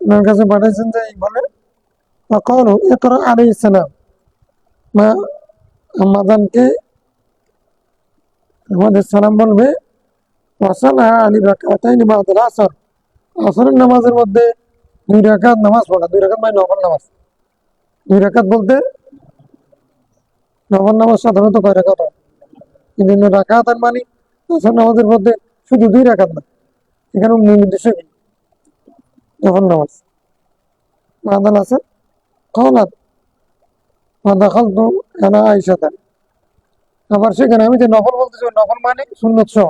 ওনার কাছে পাঠাইছেন যে এই বলে ফাকালু ইকরা আলাইহিস সালাম, মা আমাদানকে আমাদের সালাম বলবে, ওয়াসালা আলী রাকাতাইনি বাদাল আসর, আসরের নামাজের মধ্যে 2 রাকাত নামাজ পড়া, 2 রাকাত মানে নফল নামাজ। 2 রাকাত বলতে নফল নামাজ সাধারণত কয় রাকাত হয়, কিন্তু রাকাত মানে আসর নামাজের মধ্যে শুধু 2 রাকাত না, এখানে নির্দিষ্ট কি নফল নামাজ বাদাল আসর। قالت فدخلت على عائشة, আবার সেখানে আমি যে নফল বলতেছি নফল মানে সুন্নত সহ,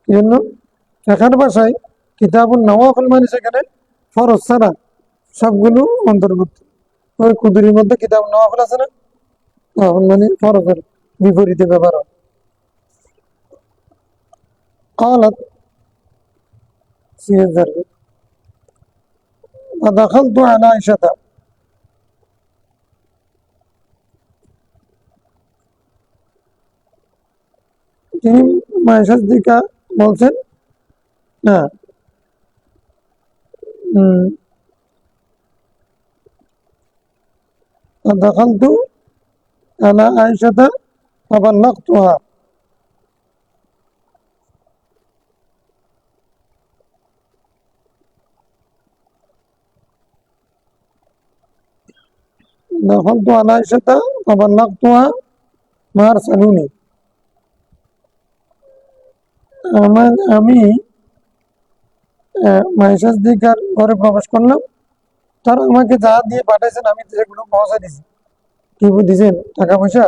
এই জন্য এখানে ভাষায় কিতাবুন নওয়াফিল মানে সেখানে ফরজ ছাড়া সবগুলো অন্তর্ভুক্ত। ওই কুদুরির মধ্যে কিতাব নওয়াফিল আছে না, নওয়াফিল মানে ফরজের বিপরীতে ব্যবহার হয়। قالت سيزر فدخلت على عائشة, তিনি আয়েশা সিদ্দিকা বলছেন না, فدخلت على عائشة فبلغتها, دخلت على عائشة فبلغتها ما أرسلوني, আমি আয়েশা সিদ্দিকার ঘরে প্রবেশ করলাম, তারা আমাকে যা দিয়ে পাঠাইছেন আমি সেগুলো পৌঁছে দিছি। কি দিয়েছেন, টাকা পয়সা,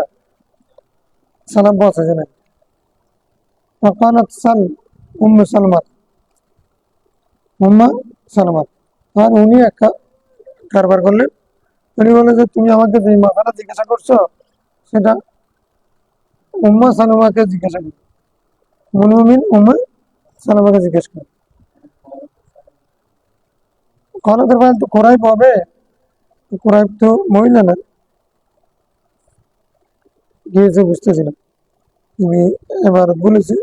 সালাম পৌঁছেছে না। فقالت سل উম্মে সালমাত, উম্মা সালমাত, আর উনি একটা কারবার করলেন, উনি বলে যে তুমি আমাকে যে মাসালা জিজ্ঞাসা করছো সেটা উম্মা সালমাকে জিজ্ঞাসা করো, মুমিন উম্মে সালামাকে জিজ্ঞেস করে খালাদের ভাই তো কোরাইব হবে, কোরাইব তো মহিলা না, গিয়েছে বুঝতেছি না। তুমি এবার বলেছি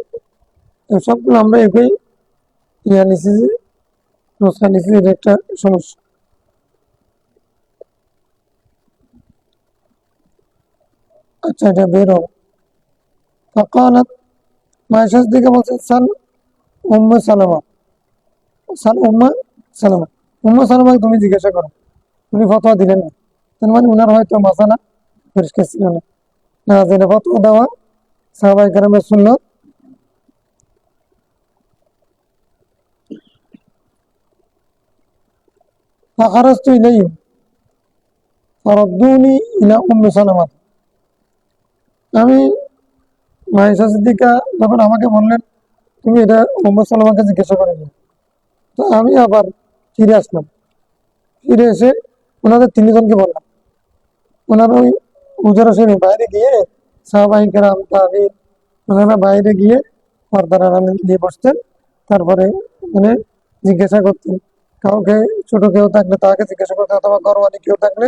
সবগুলো আমরা একই ইয়া নিছি যে নসখা নিছি, এটা একটা সমস্যা। আচ্ছা এটা বের হবে। فقالت মায়েশার দিকে বলছে সাল উম্মে সালামা, সাল উম্মে সালামা, উম্মে সালামাকে তুমি জিজ্ঞাসা করো, উনি ফতোয়া দিলেন না, তার মানে উনার হয়তো মাসালা পরিষ্কার ছিল না। না জেনে ফতোয়া দেওয়া সাহাবায়ে কেরামের সুন্নাত। ফাখারাজতু ইলাইহিম ফারাদ্দুনি ইলা উম্মি সালামা, আমি মায়েশা সিদ্দিকা যখন আমাকে বললেন তুমি এটা উম্মে সালামাকে জিজ্ঞাসা করে নিও, তো আমি আবার ফিরে আসলাম, ফিরে এসে ওনাদের তিনজনকে বললাম। ওনারা ওই হুজরা শরীফ বাইরে গিয়ে সাহাবায়ে কেরাম তাবিঈন ওনারা বাইরে গিয়ে পর্দার আড়ালে দিয়ে বসতেন, তারপরে মানে জিজ্ঞাসা করতেন, কাউকে ছোট কেউ থাকলে তাকে জিজ্ঞাসা করতেন, অথবা ঘরওয়ানি কেউ থাকলে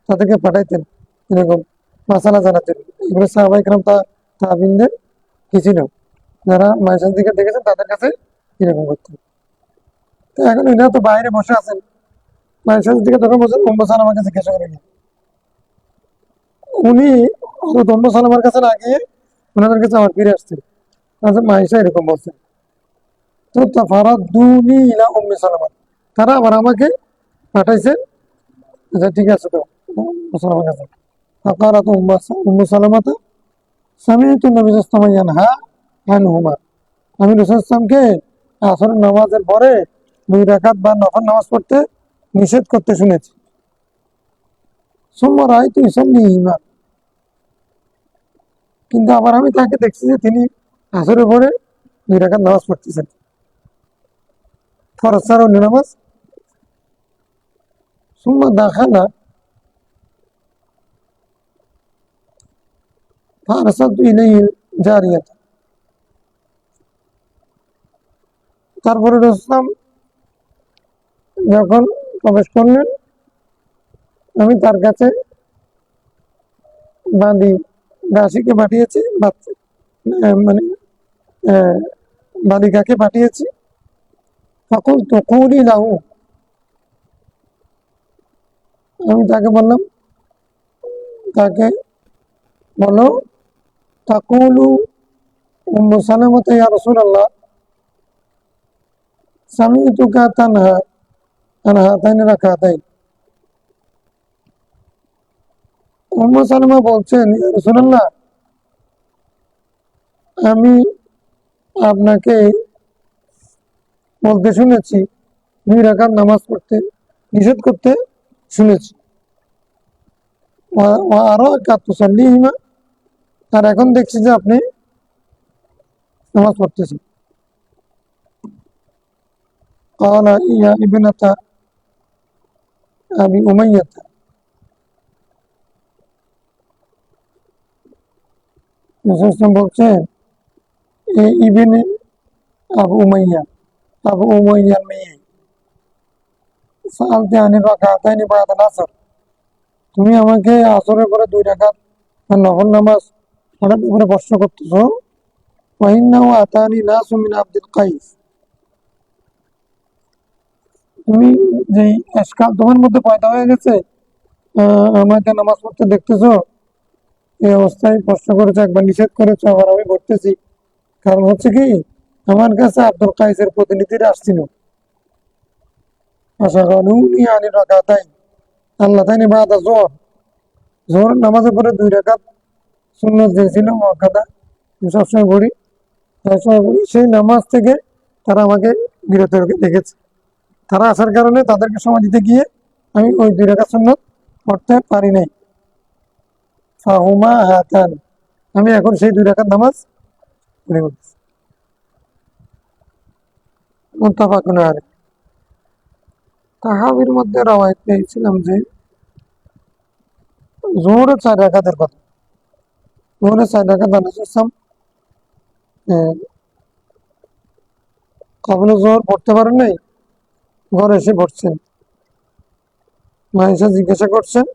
তাদেরকে পাঠাইতেন এরকম মাসালা জানাতেন। এগুলো সাহাবায়ে কেরাম তাবিঈনদের কি ছিল, যারা মায়েশার দিকে দেখেছেন তাদের কাছে এরকম করতেন। তো এখন এরা তো বাইরে বসে আছেন, মায়েশার দিকে তখন বলছেন উম্মে সালামাকে জিজ্ঞাসা করে নিন। উনি হযরত উম্মে সালামার কাছে না গিয়ে ওনাদের কাছে আবার ফিরে আসছেন, মায়েশা এরকম বলছেন। তো তাফারাদ্দুনি ইলা উম্মি সালামা, তারা আবার আমাকে পাঠাইছেন যে ঠিক আছে তো উম্মে সালামার কাছে। ফাকারাত উম্মু সালামাতা সামিআতু নবী সাল্লাল্লাহু আলাইহি ওয়াসাল্লাম ইয়ানহা আনহুমা, আমি রাসূল সাল্লামকে আসরের নামাজের পরে 2 রাকাত বা নফল নামাজ পড়তে নিষেধ করতে শুনেছি। সুম্মা রাআইতু ইউসাল্লিহিমা, কিন্তু আবার আমি তাকে দেখছি যে তিনি আসরের পরে 2 রাকাত নামাজ পড়তেছেন, ফরজ ছাড়া অন্য নামাজ। সুম্মা দাখালা ফারসালতু ইলাইহি জারিয়াতা, তারপরে রাসূল যখন প্রবেশ করলেন আমি তার কাছে বাদী দাসীকে পাঠিয়েছি, মানে বালিকাকে পাঠিয়েছি। সকল তকুলি লাহু, আমি তাকে বললাম, তাকে বলো তাকুলু উম্মু সালামাতা ইয়া রাসূলুল্লাহ সামিতুকা তানহা আন হাতাইনি রাকাতাইন, উম্মু সালামা বলছেন ইয়া রাসূলুল্লাহ আমি আপনাকে বলতে শুনেছি 2 রাকাত নামাজ পড়তে নিষেধ করতে শুনেছি। আরো তুসাল্লিহিমা, আর এখন দেখছি যে আপনি নামাজ পড়তেছেন। ক্বালা ইয়া ইবনাতা আবি উমাইয়াতা, রাসূল বলছেন এ ইবনে আবু উমাইয়া, আবু উমাইয়ার মেয়ে, সাআলতি আনির রাকাতাইনি বাদাল আসর, তুমি আমাকে আসরের পরে 2 রাকাত নফল নামাজ পড়ার ব্যাপারে প্রশ্ন করতেছো। ওয়াইন্নাহু আতানি নাসু মিন আব্দুল কাইস, তুমি যে এশকাল তোমার মধ্যে পয়দা হয়ে গেছে, আমাকে নামাজ পড়তে দেখতেছো, এই অবস্থায় প্রশ্ন করেছো, একবার নিষেধ করেছো, আবার আমি করতেছি। কারণ হচ্ছে কি, আমার কাছে আব্দুল কাইসের প্রতিনিধিরা আসছিল, ফাশাগালুনি আনির রাকাতাইন আল্লাতাইনি বাদা যোহর, যোহরের নামাজের পরে 2 রাকাত সুন্নত যে ছিল মুআক্কাদা, আমি সবসময় পড়ি, সেই নামাজ থেকে তারা আমাকে বিরত রেখেছে। তারা আসার কারণে তাদেরকে সময় দিতে গিয়ে আমি ওই 2 রাকাত সুন্নত পড়তে পারি নাই। ফাহুমা হাতান, আমি এখন সেই 2 রাকাত নামাজ পড়ে করতেছি। মুত্তাফাকুন আলাইহ। তাহাবির মধ্যে রওয়ায়াত পেয়েছিলাম যে যোহরের 4 রাকাতের কথা, যোহরের 4 রাকাত রাসূল সাল্লাল্লাহু আলাইহি ওয়াসাল্লাম কখনো জোহর পড়তে পারেন নাই, ঘরে এসে পড়ছেন, মা এসে জিজ্ঞাসা করছেন,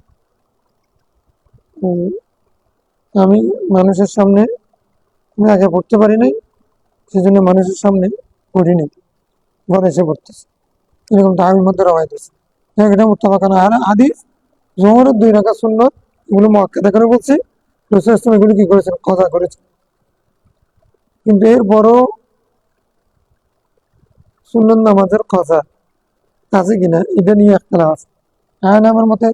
আমি মানুষের সামনে আমি আগে পড়তে পারি নাই, সেজন্য মানুষের সামনে পড়ি নাই, ঘরে এসে পড়তেছে, এরকম টাইমের মধ্যে রওয়ায়ত আছে। এটা মুত্তাফাকুন আলাইহি হাদিস। জোহরের 2 রাকাত সুন্নত, এগুলো মুআক্কাদা করে বলছি, রাসূল সাল্লাল্লাহু আলাইহি ওয়াসাল্লাম এগুলো কি করেছেন, কযা করেছেন। কিন্তু এরপরও সুন্নত নামাজের কযা আছে কিনা এটা নিয়ে ইখতিলাফ আছে। আমার মতে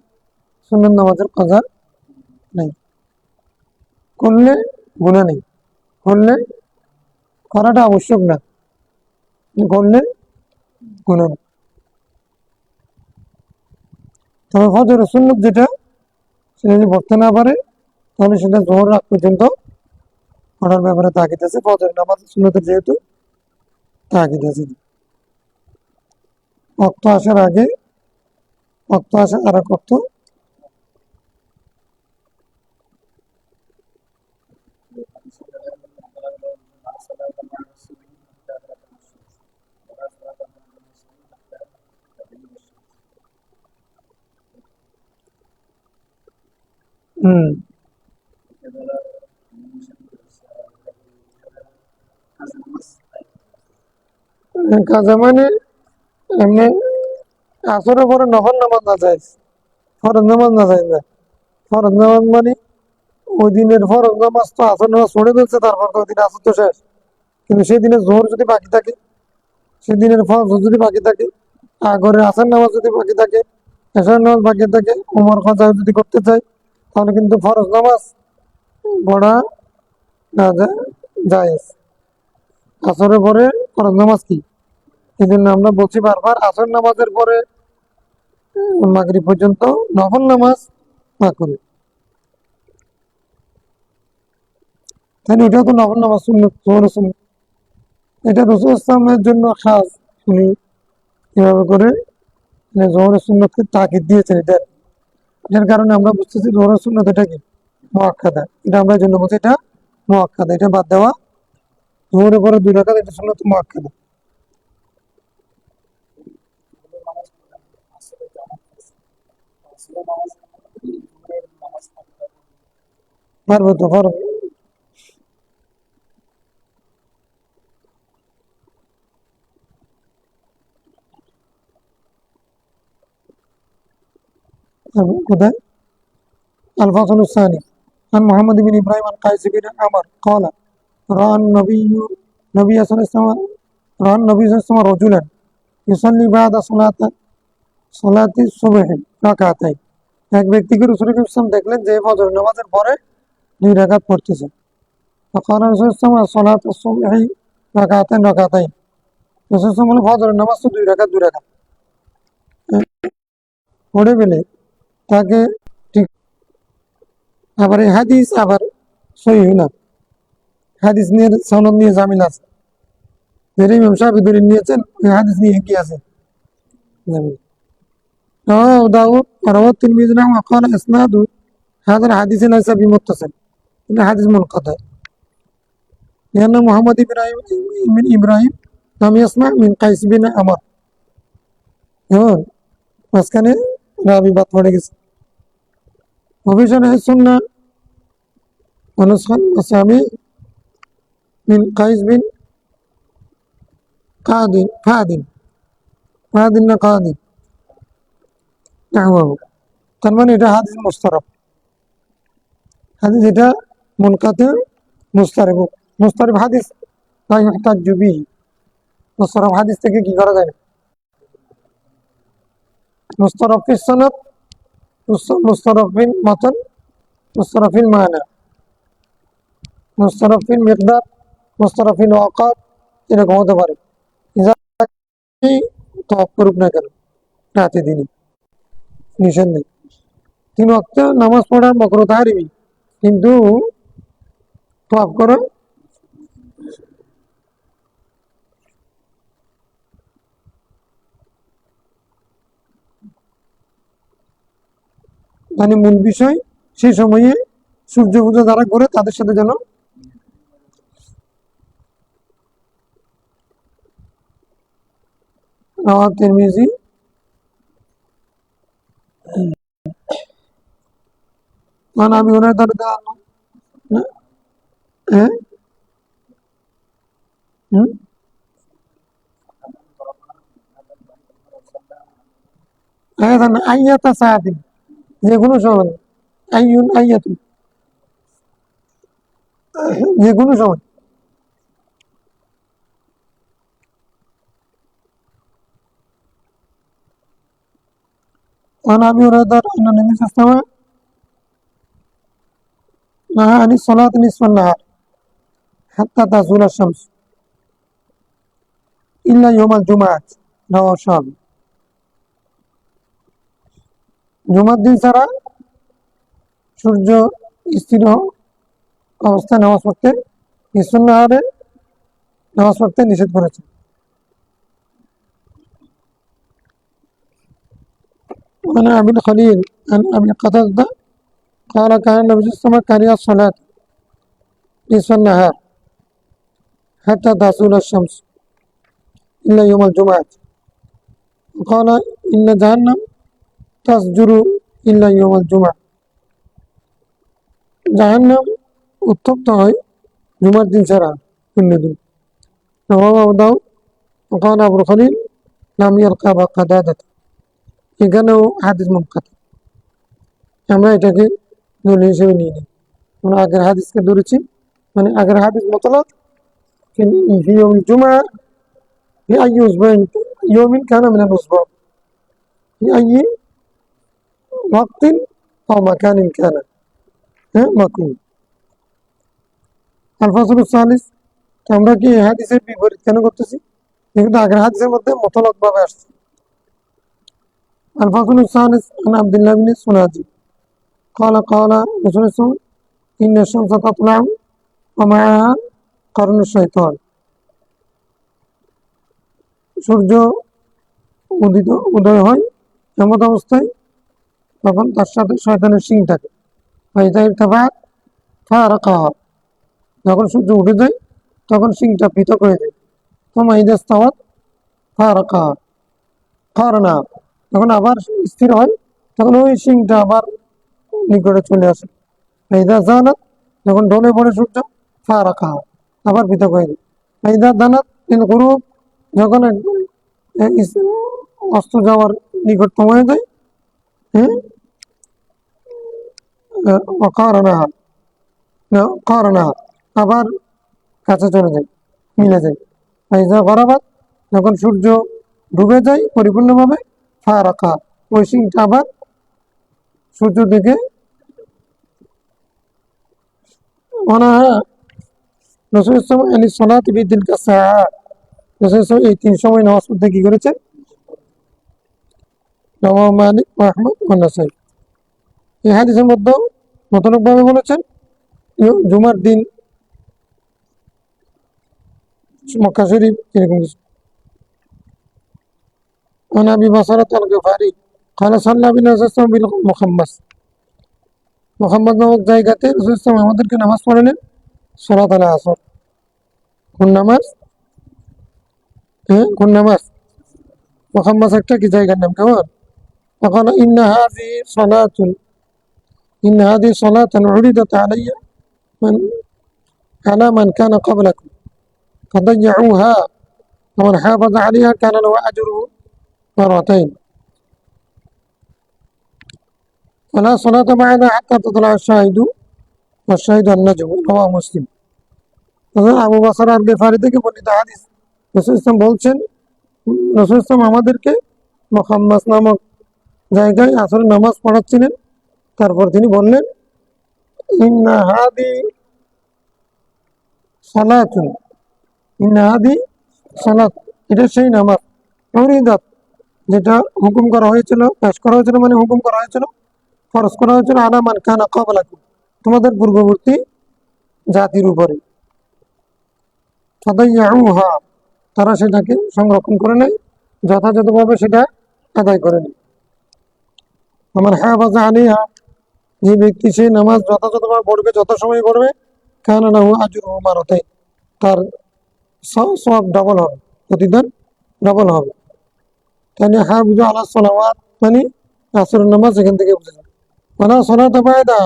সুন্নত নামাজের কযা নাই, করলে গুনাহ নেই, করলে করাটা আবশ্যক না, করলে গুনাহ নেই। তবে ফজরের সুন্নত যেটা, সে যদি পড়তে না পারে তাহলে সেটা জোহর রাত পর্যন্ত পড়ার ব্যাপারে তাগিদ আছে, ফজর নামাজ সুন্নতের যেহেতু তাগিদ আছে। ওয়াক্ত আসার আগে, ওয়াক্ত আসার আর এক ওয়াক্ত হুম কাজা মানে এমনি আসরের পরে নফল নামাজ না যায়, ফরজ নামাজ না যায় না। ফরজ নামাজ মানে ওই দিনের ফরজ নামাজ তো আসর নামাজ পড়ে ফেলছে, তারপর তো ওই দিন আসর তো শেষ। কিন্তু সেই দিনের জোহর যদি বাকি থাকে, সেদিনের ফরজ যদি বাকি থাকে, আগরের আসর নামাজ যদি বাকি থাকে, এশার নামাজ বাকি থাকে, ওমর কাজা যদি করতে চাই, তাহলে কিন্তু ফরজ নামাজ পড়া না যায়। আসরের পরে ফরজ নামাজ কি, এই জন্য আমরা বলছি বারবার আসর নামাজের পরে মাগরিব পর্যন্ত নফল নামাজ মাকরুহ। তাহলে ওটাও তো নফল নামাজ, সুন্নত, জোহরের সুন্নত। এটা রাসূল ইসলামের জন্য খাস, উনি এভাবে করে জোহরের সুন্নতকে তাকিদ দিয়েছেন। এটার কারণে আমরা বুঝতেছি জোহরের সুন্নত এটা কি মুআক্কাদা, এটা আমরা এই জন্য বলছি এটা মুআক্কাদা, এটা বাদ দেওয়া, জোহরের পরে 2 রাকাত এটা সুন্নত মুআক্কাদা। পারবো তো, পারবো। কোথায় الفصل الثاني عن محمد بن إبراهيم عن قيس بن عمر قال رأى النبي صلى الله عليه وسلم رأى النبي صلى الله عليه وسلم رجلا يصلي بعد صلاة الصبح রাকাতাইন। এক ব্যক্তিকে রাসূল সাল্লাল্লাহু দেখলেন যে ফজর নামাজের পরে 2 রাকাত পড়তেছে। فقال রাসূল সাল্লাল্লাহু صلاة الصبح রাকাতাইন রাকাতাইন। রাসূল সাল্লাল্লাহু ফজরের নামাজ তো 2 রাকাত 2 রাকাত পড়ে ফেলে তাকে ঠিক। আবার এই হাদিস আবার সহিহ না, হাদিস নিয়ে সনদ নিয়ে ঝামেলা আছে, যেটা ইমাম শাফিঈ ধরে নিয়েছেন ওই হাদিস নিয়ে কি আছে ঝামেলা। رواه أبو داود ورواه الترمذي وقال إسناد هذا الحديث ليس بمتصل، إنه حديث منقطع، لأن محمد بن إبراهيم لم يسمع من قيس بن عمر। মাঝখানে রাবি বাদ পড়ে গেছে। وفي شرح السنة ونسخ الأسامي من قيس بن فهد قاضي نحوه। তার মানে এটা হাদিস মুস্তারাব, হাদিস এটা মুনকাতি মুস্তারিব। মুস্তারিব হাদিস লা ইহতাজ্জু বিহি, মুস্তারাব হাদিস থেকে কি করা যায় না। মুস্তারাব ফিস সনদ, মুস্তারাব ফিল মাতন, মুস্তারাব ফিল মানা, মুস্তারাব ফিল মিকদার, মুস্তারাব ফিল ওয়াকাত, এরকম হতে পারে। তওয়াফ করুক না কেন রাতে দিনে, নিষেধ নেই। 3 ওয়াক্ত নামাজ পড়া মাকরুহ তাহরিমি, কিন্তু তওয়াফ করা মানে মূল বিষয় সেই সময়ে সূর্য পূজা যারা করে তাদের সাথে যেন রাওয়াহ তিরমিজি। عن أبي هريرة رضي الله عنه إيه؟ হুম? আইয়াতা সাআতিন, যে কোনো সময়, আইয়ুন আইয়াতুন, যে কোনো সময়। عن أبي هريرة أن النبي صلى الله عليه وسلم نهى عن الصلاة نصف النهار حتى تزول الشمس إلا يوم الجمعة رواه الشافعي। জুমার দিন ছাড়া সূর্য স্থির অবস্থায় নামাজ পড়তে, নিসফুন নাহারে নামাজ পড়তে নিষেধ করেছে। عن أبي الخليل عن أبي قتادة قال كان النبي صلى الله عليه وسلم كره الصلاة نصف النهار حتى تزول الشمس إلا يوم الجمعة وقال إن جهنم تزجر إلا يوم الجمعة। জাহান্নাম উত্তপ্ত হয় জুমার দিন ছাড়া অন্য দিন। رواه أبو داود وقال أبو الخليل لم يلقى أبا قتادة। এখানেও হাদিস মুনকাতি, আমরা এটাকে দলিল হিসেবে নিয়ে নিই। আমরা আগের হাদিসকে ধরেছি, মানে আগের হাদিস মতলব في يوم الجمعة في أي أسبوع يوم كان من الأسبوع في أي وقت أو مكان كان مكروه। الفصل الثالث, আমরা কি এই হাদিসের বিপরীত কেন করতেছি? কিন্তু আগের হাদিসের মধ্যে মতলব ভাবে আসছে। الفصل الثالث عن عبد الله بن السناجي قال قال رسول الله صلى الله عليه وسلم إن الشمس تطلع ومعها قرن الشيطان। সূর্য উদয় হয় এমন অবস্থায় তখন তার সাথে শয়তানের শিং থাকে। যখন সূর্য উঠে যায় তখন শিংটা পৃথক হয়ে যায়। যখন আবার স্থির হয় তখন ওই শিংটা আবার নিকটে চলে আসে। যখন ঢলে পড়ে সূর্য ফারাকা আবার পৃথক হয়ে যায়। যখন অস্ত যাওয়ার নিকটতম হয়ে যায়, আবার কাছে চলে যায়, মিলে যায়। যখন সূর্য ডুবে যায় পরিপূর্ণভাবে ফারাকা, ওই শিংটা আবার সূর্য দিকে রাসূল সাল্লাল্লাহু আলাইহি ওয়াসাল্লাম এই তিন সময় নামাজ পড়তে কি করেছেন? রাওয়াহু মালিক ওয়া আহমদ ওয়া নাসাই। এই হাদিসের মধ্যে মতলবভাবে বলেছেন জুমার দিন মক্কা শরীফ এরকম কিছু। عن أبي بصرة الغفاري قال صلى بنا رسول الله بالمخمس। মুহাম্মদ নামক জায়গাতে রাসূল সাল্লাল্লাহু আলাইহি আমাদেরকে নামাজ পড়ালেন সালাতুল আসর। কোন নামাজ? কোন নামাজ? মুহাম্মদ একটা কি জায়গার নাম কেমন? فقال إن هذه صلاة عرضت علي على من كان قبلكم فضيعوها ومن حافظ عليها كان له أجره مرتين ولا صلاة بعدها حتى تطلع الشاهد والشاهد النجم رواه مسلم। আবু বকর আল গিফারি থেকে বর্ণিত হাদিস, রাসূল সাল্লাল্লাহু আলাইহি বলছেন রাসূল সাল্লাল্লাহু আমাদেরকে মুহাম্মাস নামক জায়গায় আসরের নামাজ পড়াচ্ছিলেন। তারপর তিনি বললেন ইন্না হাদি সালাতুন, এটা সেই নামাজ উরিদাত যেটা হুকুম করা হয়েছিল, পেশ করা হয়েছিল, মানে হুকুম করা হয়েছিল, ফরজ করা হয়েছিল আলা মান কানা ক্বাবলাকুম, তোমাদের পূর্ববর্তী জাতির উপরে। ফাদাইয়াউহা, তারা সেটাকে সংরক্ষণ করে নেয়, যথাযথভাবে সেটা আদায় করে নেয়। আমার হাফাজা আলাইহা, যে ব্যক্তি সেই নামাজ যথাযথভাবে পড়বে, যত সময় পড়বে, কানা লাহু আজরুহু মারাতাইন, তার সওয়াব ডাবল হবে, প্রতিদান ডাবল হবে। তাহলে হাফিজু আলা সালাওয়াত মানে আসরের নামাজ এখান থেকে বুঝে যায়। ওয়ালা সালাতা বা'দা,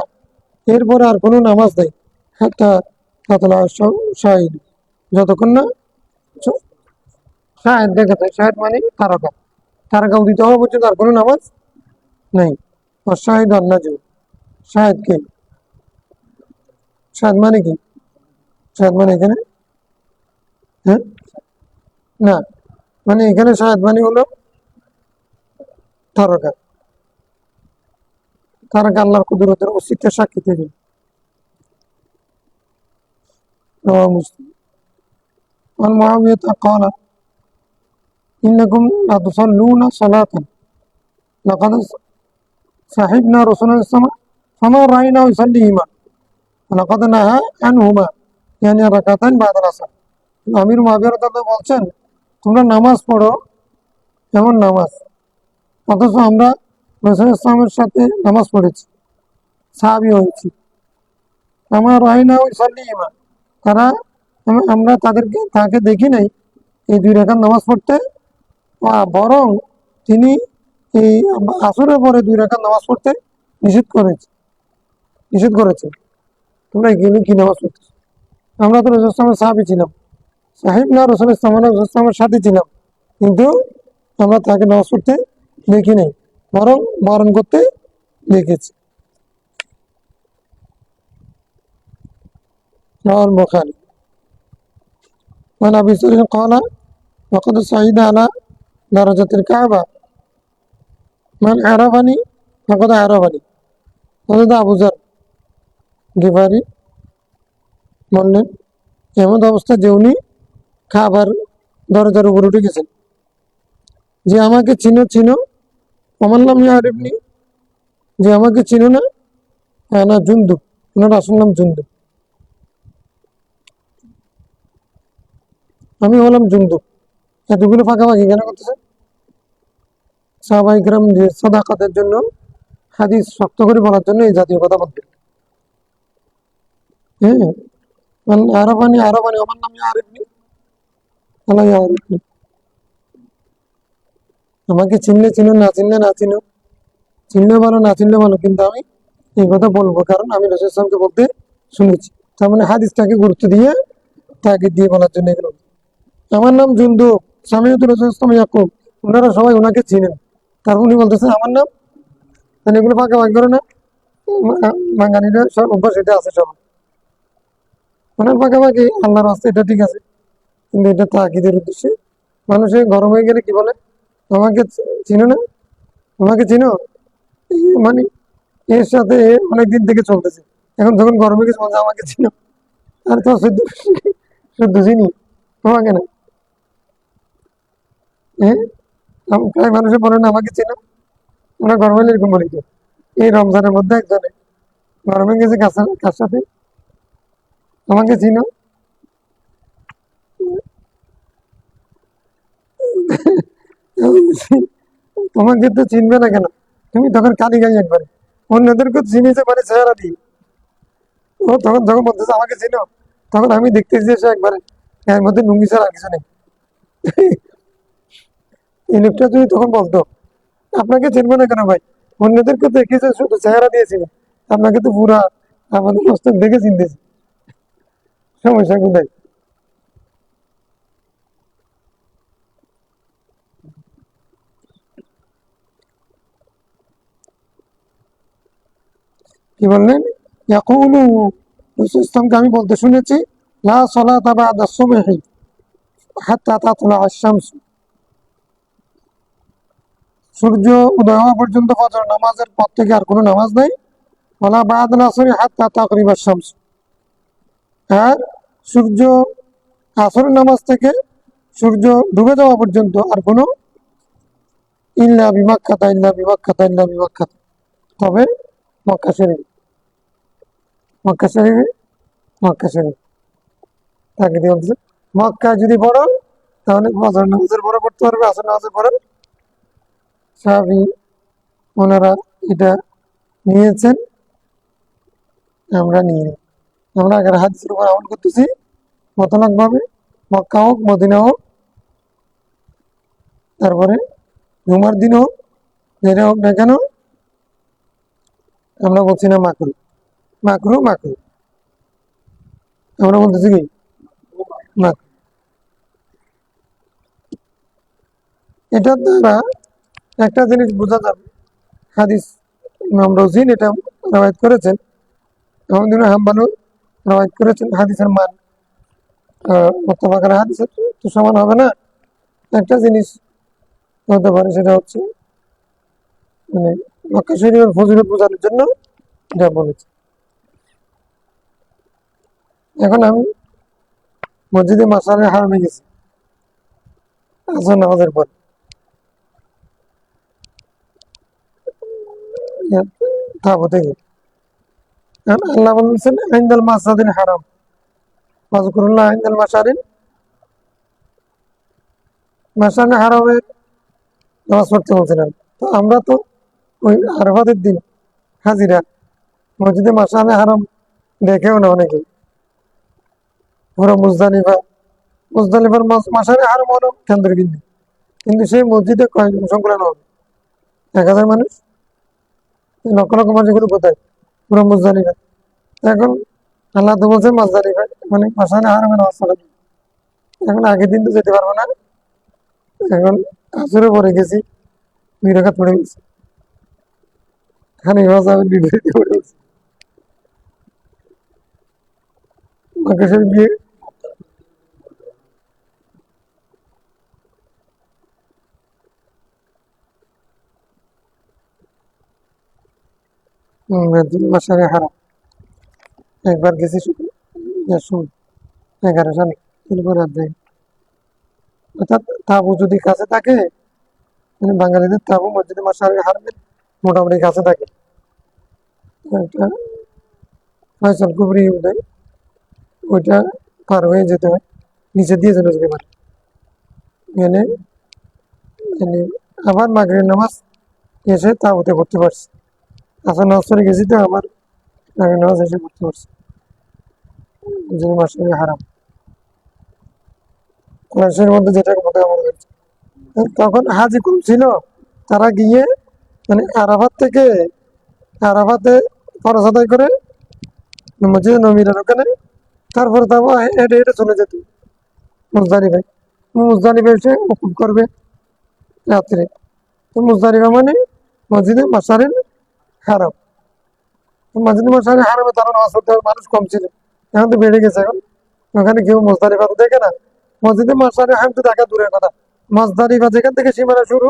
এরপরে আর কোনো নামাজ নেই, হাত্তা তাতলা শাহিদ, যতক্ষণ না শাহেদ দেখা যায়। শাহেদ মানে তারকা, তারকা উদিত হওয়া পর্যন্ত আর কোনো নামাজ নেই। শাহিদ আন্নাজু, শাহেদ কি? শাহেদ মানে কি? শাহেদ মানে এখানে, হ্যাঁ না, মানে এখানে শাহেদ মানে হলো তারকা, তারকা আল্লাহর কুদরতের অস্তিত্বের সাক্ষী থেকে। মুসলিম عن معاوية قال إنكم لتصلون صلاة لقد صحبنا رسول الله صلى الله عليه وسلم فما رأيناه يصليهما ولقد نهى عنهما يعني ركعتين بعد العصر। আমির মুআবিয়া রাদিয়াল্লাহু বলছেন, তোমরা নামাজ পড়ো এমন নামাজ, অথচ আমরা রাসূল ইসলামের সাথে নামাজ পড়েছি, সাহাবী হয়েছি। আমার রাইনা ইউসাল্লিমা, তারা আমরা তাকে দেখি নাই এই 2 রাকাত নামাজ পড়তে, বরং তিনি এই আসরের পরে 2 রাকাত নামাজ পড়তে নিষেধ করেছে। তোমরা এগুলো কি নামাজ পড়তে? আমরা তো রাসূল ইসলামের সাহাবী ছিলাম, সাহিব না রাসূল ইসলামের সাথে ছিলাম, কিন্তু আমরা তাকে নামাজ পড়তে দেখি নাই, বরং বরণ করতে দেখেছি। البخاري وعن ابي سعيد قال وقد صعد على درجة الكعبة من عرفني فقد عرفني। হযরত আবু যর গিফারি বললেন, এমন অবস্থা যে উনি কাবার দরজার উপর উঠে গেছেন, যে আমাকে চিনো চিনো, ওমাল্লাম ইয়ারিফনি, যে আমাকে চিনো না, আনা জুনদুব, ওনার আসল নাম জুনদুব, আমি হলাম জুনদুব। এতগুলো ফাঁকাফাঁকি কেন করতেছে? সাহাবায়ে কেরাম যে সাদাকাতের জন্য, হাদিস শক্ত করে বলার জন্য এই জাতীয় কথা বলতেন। হ্যাঁ, আরবানি আরবানি ওমান নাম ইয়ারিফনি আলা ইয়ারিফনি, আমাকে চিনলে চিনো, না চিনলে না চিনো, চিনলে ভালো না চিনলে ভালো, কিন্তু আমি এই কথা বলবো, কারণ আমি রাসূল সাল্লাল্লাহু আলাইহি ওয়াসাল্লামকে বলতে শুনেছি। তার মানে হাদিসটাকে গুরুত্ব দিয়ে তাকে দিয়ে বলার জন্য এগুলো। আমার নাম জুনদুব, সামিউতু রাসূল সাল্লাল্লাহু আলাইহি ওয়াসাল্লাম, ওনারা সবাই ওনাকে চিনেন, তারপর উনি বলতেছেন আমার নাম। মানে এগুলো ফাঁকা ফাঁক করে না, বাঙালিরা সব অভ্যাস এটা আছে সব, ওনার ফাঁকাফাঁকি আল্লাহর রাস্তা, এটা ঠিক আছে, কিন্তু এটা তাকিদের উদ্দেশ্যে। মানুষের গরম হয়ে গেলে কি বলে, আমাকে চিনো না, আমাকে চিনো, মানে এর সাথে অনেকদিন থেকে চলতেছে, এখন যখন গরম হয়ে গেছে বলছে আমাকে চিনো, আর তো শুদ্ধ চিনি তোমাকে না। হ্যাঁ, প্রায় মানুষের বলে না আমাকে চিনো, ওরা গরম হলে এরকম বলি। তো এই রমজানের মধ্যে একজনে গরম হয়ে গেছে কার সাথে, আমাকে চিনো, তোমাকে তো চিনবে না কেন, তুমি তখন কালি গাই একবারে, অন্যদেরকে চিনেছে মানে চেহারা দিয়ে। ও তখন যখন বলতেছে আমাকে চিনো, তখন আমি দেখতেছি সে একবারে এর মধ্যে লুঙ্গি ছাড়া আর কিছু নেই। এই লোকটা যদি তখন বলতো আপনাকে চিনবো না কেন ভাই, অন্যদেরকে দেখেছে শুধু চেহারা দিয়েছিল, আপনাকে তো পুরা আমাদের মস্তক দেখে চিনতেছি, সমস্যা কোথায়? কি বললেন? ইয়াকুলু, রাসূল ইসলামকে আমি বলতে শুনেছি, লা সালাতা বা'দা সুবহি হাত্তা তাতলা আশ-শামস, সূর্য উদয় হওয়া পর্যন্ত ফজর নামাজের পর থেকে আর কোনো নামাজ নাই। ওয়ালা বা'দাল আসরি হাত্তা তাগরিবা শামস, আর সূর্য আসরের নামাজ থেকে সূর্য ডুবে যাওয়া পর্যন্ত আর কোনো, ইল্লা বিমাক্কাতা ইল্লা বিমাক্কাতা ইল্লা বিমাক্কাতা, তবে মক্কা শরীফ, মক্কা শরীফে, মক্কা শরীফ তাকে দিয়ে বলছে, মক্কায় যদি পড়ো তাহলে ফজর নামাজের পরে পড়তে পারবে, আসর নামাজের পরে। সাহাবী ওনারা এটা নিয়েছেন, আমরা নিয়ে, আমরা আগের হাদিসের উপর আমল করতেছি মতলক ভাবে, মক্কা হোক মদিনা হোক, তারপরে জুমার দিন হোক, যেটা হোক না কেন, আমরা বলছি না মাকরু, মাকরু মাকরু, আমরা বলতেছি কি মাকরু। এটার দ্বারা একটা জিনিস বোঝা যাবে, হাদিস ইমাম রোজিন এটা রওয়ায়াত করেছেন, আহমদ ইবনে হাম্বলও রওয়ায়াত করেছেন, হাদিসের মান মুত্তাফাক হাদিসের তো সমান হবে না। একটা জিনিস হতে পারে, সেটা হচ্ছে মানে মক্কা শরীফের ফজিলত বোঝানোর জন্য এটা বলেছে। এখন আমি মসজিদে মাসারে হারামে গেছি আসর নামাজের পর, তাবতে গিয়ে আল্লাহ বলছেন আইন্দাল মাসাদিন হারাম ফাজকুরুল্লাহ আইন্দাল মাসারিন, মাসারে হারামে নামাজ পড়তে বলছিলেন। তো আমরা তো ওই আরাফাতের দিন হাজিরা মসজিদে মাসারে হারাম দেখেও না অনেকে, পুরো মুজদালিফার মাসারে হারাম হলো কেন্দ্রবিন্দু, কিন্তু সেই মসজিদে কয়েকজন সংকলন হবে, 1000 মানুষ, লক্ষ লক্ষ মানুষগুলো কোথায়, পুরো মুজদালিফা। এখন আল্লাহ তো বলছে মুজদালিফা মানে মাসারে হারামে নামাজ পড়া। এখন আগের দিন তো যেতে পারবো না, এখন আসরে পরে গেছি, 2 রাকাত পড়ে গেছি, খানি ভাজা বিপরীতে পড়ে গেছি মক্কা শরীফ গিয়ে। মাসারে হারাম একবার গেছি শুধু, 11 সালে, এরপর আর যাই। অর্থাৎ তাবু যদি কাছে থাকে, মানে বাঙালিদের তাবু মসজিদে মাসারে হারামের মোটামুটি কাছে থাকে, একটা ফয়সাল কুবরি উদয়, ওইটা পার হয়ে যেতে হয়, নিচে দিয়ে চলে যেতে পারে। মানে মানে আবার মাগরিব নামাজ এসে তাবুতে পড়তে পারছি, আসর নামাজ পড়ে গেছি তো আবার মাগরিব নামাজ এসে পড়তে পারছি, যিনি মাসারে হারাম কোরআনের মধ্যে যেটার কথা আমার হয়েছে। তখন হাজি কম ছিল, তারা গিয়ে মানে আরাফাত থেকে, আরাফাতে ফরজ আদায় করে মসজিদে নবীর ওখানে, তারপরে তারপর হেঁটে হেঁটে চলে যেত মুজদালিফায়। মুজদালিফা এসে উকুফ করবে রাত্রে। তো মুজদালিফা মানে মসজিদে মাসারের হারাম, তো মসজিদে মাসারের হারামে তারা নামাজ পড়তে মানুষ কম ছিল, এখন তো বেড়ে গেছে। এখন ওখানে কেউ মুজদালিফা তো দেখে না, মসজিদে মাসারের হারাম তো দেখা দূরের কথা, মুজদালিফা যেখান থেকে সীমানা শুরু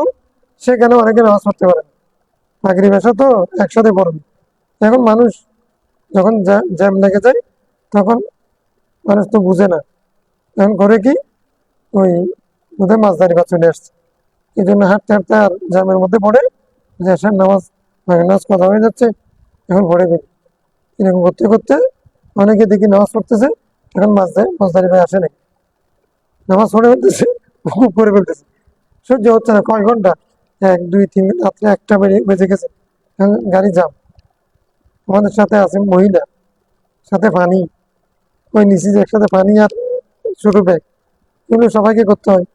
সেখানে অনেকে নামাজ পড়তে পারে না, মাগরিব এসা তো একসাথে পড়বে। এখন মানুষ যখন জ্যাম লেগে যায়, তখন মানুষ তো বুঝে না, এখন করে কি ওই বোধহয় মাঝদারিফা চলে আসছে, এই জন্য হাঁটতে হাঁটতে আর জ্যামের মধ্যে পড়ে যে আসার নামাজ নামাজ কথা হয়ে যাচ্ছে, এখন পড়ে গেল। এরকম করতে করতে অনেকে দেখি নামাজ পড়তেছে, এখন মাঝদারিফায় আসে নাই, নামাজ পড়ে ফেলতেছে, করে ফেলতেছে, সহ্য হচ্ছে না, কয় ঘন্টা, 1 2 3 রাত্রে 1টা বেজে গেছে, এখন গাড়ি যাম। আমাদের সাথে আছে মহিলা, সাথে পানি, ওই নিচে যে একসাথে পানি আর ছোট ব্যাগ, এগুলো সবাইকে করতে হয়,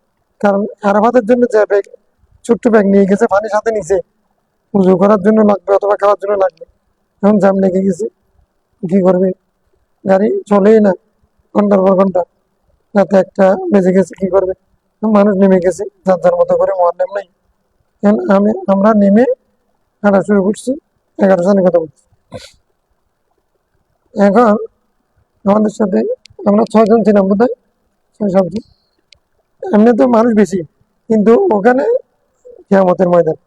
কারণ আরাফাতের জন্য যে ব্যাগ, ছোট্ট ব্যাগ নিয়ে গেছে, পানির সাথে নিচে উজু করার জন্য লাগবে অথবা খাওয়ার জন্য লাগবে। এখন জাম লেগে গেছে, কি করবে, গাড়ি চলেই না, ঘন্টার পর ঘন্টা, রাতে 1টা বেজে গেছে, কি করবে, মানুষ নেমে গেছে যার যার মতো করে, মহান্নেম নাই। এখন আমরা নেমে হাঁটা শুরু করছি, 11 সালে কথা বলছি। এখন আমাদের সাথে আমরা 6 জন ছিলাম বোধ হয়, 6 7 জন, এমনি তো মানুষ বেশি, কিন্তু ওখানে কিয়ামতের ময়দান,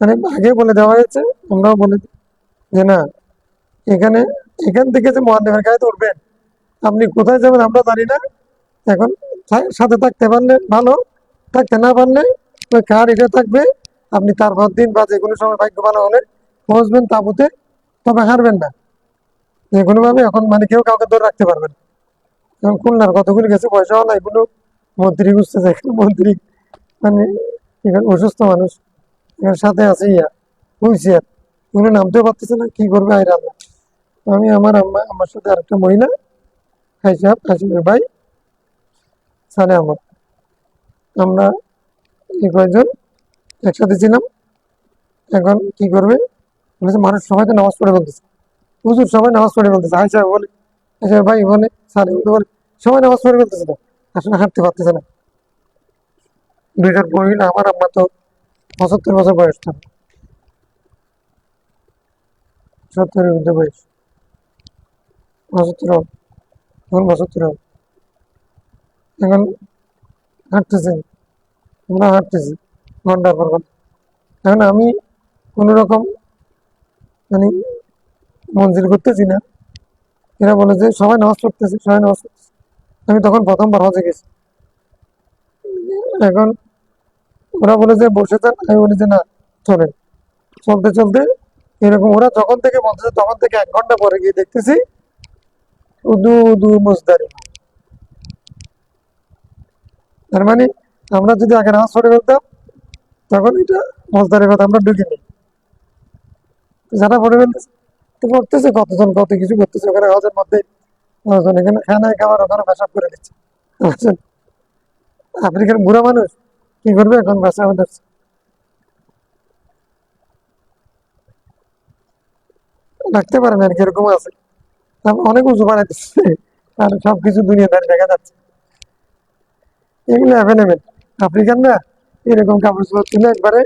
মানে আগে বলে দেওয়া হয়েছে, আমরাও বলে দিই যে না, এখানে এখান থেকে যে মহাদেবের গায়ে উঠবেন, আপনি কোথায় যাবেন আমরা জানি না। এখন সাথে থাকতে পারলে ভালো, থাকতে না পারলে ওই কার এটা থাকবে, আপনি তারপর দিন বা যে কোনো সময় ভাগ্য ভালো হলে পৌঁছবেন তাবুতে, তবে হারবেন না যে কোনো ভাবে। এখন মানে কেউ কাউকে ধরে রাখতে পারবেন। এখন খুলনার কতগুলি গেছে পয়সাওয়ালা, এগুলো মন্ত্রী খুঁজতেছে, মন্ত্রী মানে এখানে অসুস্থ মানুষ, এর সাথে আছে হুইলচেয়ার, উনি নামতেও পারতেছে না, কি করবে আইরা আল্লাহ। আমি আমার আম্মা, আমার সাথে আরেকটা মহিলা, হাসিমের ভাই সালে আহমদ, আমরা এই কয়েকজন একসাথে ছিলাম। এখন কি করবে, বলেছে মানুষ সবাই তো নামাজ পড়ে বলতেছে, হুজুর সবাই নামাজ পড়ে বলতেছে, আয়সা বলে, আচ্ছা ভাই বলে, স্যার বলে, সবাই নামাজ পড়ে বলতেছে না, আসলে হাঁটতে পারতেছে না। দুইটার মহিলা, আমার আম্মা তো 75 বছর বয়স, তার 70-এর মধ্যে বয়স, 75 হবে, এখন 72 হবে। এখন হাঁটতেছে, আমরা হাঁটতেছি ঘন্টার পর ঘন্টা। এখন আমি কোন রকম মানে মঞ্জিল করতেছি না, এরা বলে যে সবাই নামাজ পড়তেছে, সবাই নামাজ পড়তেছে। আমি তখন প্রথমবার হজে গেছি। এখন ওরা বলে যে বসে যান, আমি বলি যে না, চলেন। চলতে চলতে এরকম ওরা যখন থেকে বলতেছে তখন থেকে 1 ঘন্টা পরে গিয়ে দেখতেছি উদু উদু মুজদারি। তার মানে আমরা যদি আগে নামাজ পড়ে ফেলতাম, তখন এটা মজদারের কথা আমরা ঢুকিনি। যারা পড়ে ফেলতেছে তো করতেছে, কতজন কত কিছু করতেছে ওখানে হজের মধ্যে, কতজন এখানে খানায় খাবার ওখানে পেশাব করে দিচ্ছে। বুঝছেন? আফ্রিকার বুড়া মানুষ কি করবে এখন, বাসা আমাদের রাখতে পারে না, আর কি এরকম আছে। তারপর অনেক উঁচু বানাই দিচ্ছে, আর সবকিছু দুনিয়াদারি দেখা যাচ্ছে, এগুলো অ্যাভেলেবেল। আফ্রিকান না এরকম কাপড় চোপড় তুলে একবারে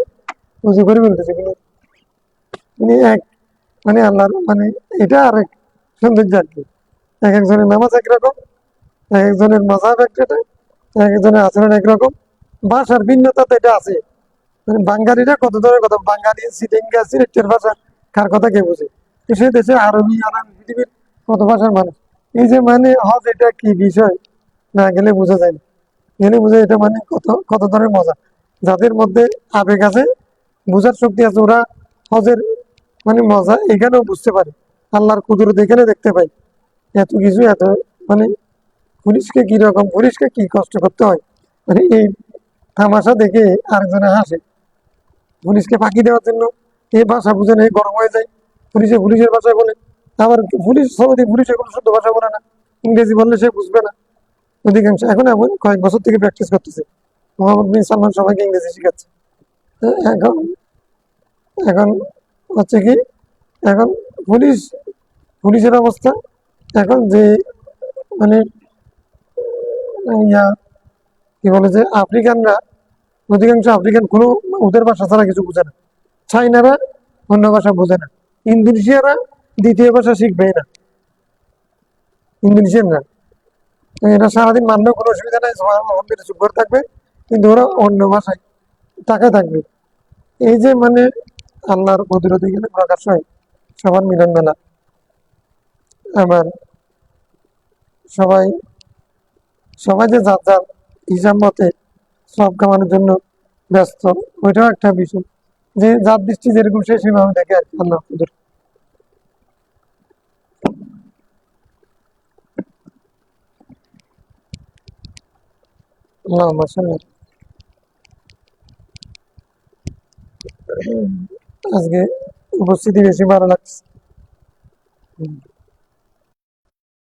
উঁচু করে ফেলতেছে এগুলো। মানে এক মানে আল্লাহর মানে এটা আরেক সৌন্দর্য আর কি। এক একজনের নামাজ একরকম, এক একজনের মাযহাব একটা, এক একজনের আচরণ একরকম। ভাষার ভিন্নতা তো এটা আছে। মানে বাঙালিরা কত ধরনের কথা, বাঙালি সিটেঙ্গা সিলেটের ভাষা কার কথা কে বুঝে? তো সে দেশে আরবি আরবি পৃথিবীর কত ভাষার মানুষ। এই যে মানে হজ এটা কি বিষয়, না গেলে বোঝা যায় না, গেলে বোঝা এটা মানে কত কত ধরনের মজা। যাদের মধ্যে আবেগ আছে, বোঝার শক্তি আছে, ওরা হজের মানে মজা এখানেও বুঝতে পারে, আল্লাহর কুদরত এখানে দেখতে পাই। এত কিছু এত মানে পুলিশকে কি রকম, পুলিশকে কি কষ্ট করতে হয়, মানে এই তামাশা দেখে আরেকজনে হাসে। পুলিশকে ফাঁকি দেওয়ার জন্য এই ভাষা বুঝে না, এই গরম হয়ে যায়, পুলিশের ভাষায় বলে। আবার পুলিশ সৌদি পুলিশ এগুলো শুদ্ধ ভাষা বলে না, ইংরেজি বললে সে বুঝবে না অধিকাংশ। এখন এমন কয়েক বছর থেকে প্র্যাকটিস করতেছে, মোহাম্মদ বিন সালমান সবাইকে ইংরেজি শিখাচ্ছে। তো এখন এখন হচ্ছে কি, এখন পুলিশ পুলিশের অবস্থা এখন যে মানে ইয়া কি বলে যে আফ্রিকানরা, অধিকাংশ আফ্রিকান কোনো ওদের ভাষা ছাড়া কিছু বুঝে না। চাইনারা অন্য ভাষা বোঝে না। ইন্দোনেশিয়ারা দ্বিতীয় ভাষা শিখবেই না, ইন্দোনেশিয়ানরা। এরা সারাদিন মানলেও কোনো অসুবিধা নাই, চুপ করে থাকবে, কিন্তু ওরা অন্য ভাষায় তাকায় থাকবে। এই যে মানে আল্লাহর কুদরত এখানে প্রকাশ হয়, সবার মিলন মেলা। আবার সবাই সবাই যে যার যার হিসাব মতে সব কামানোর জন্য ব্যস্ত, ওইটাও একটা বিষয়, যে যার দৃষ্টি যেরকম সে সেভাবে দেখে আর কি আল্লাহ কুদরত। আল্লাহ মাশাআল্লাহ। আজকে উপস্থিতি বেশি ভালো লাগছে।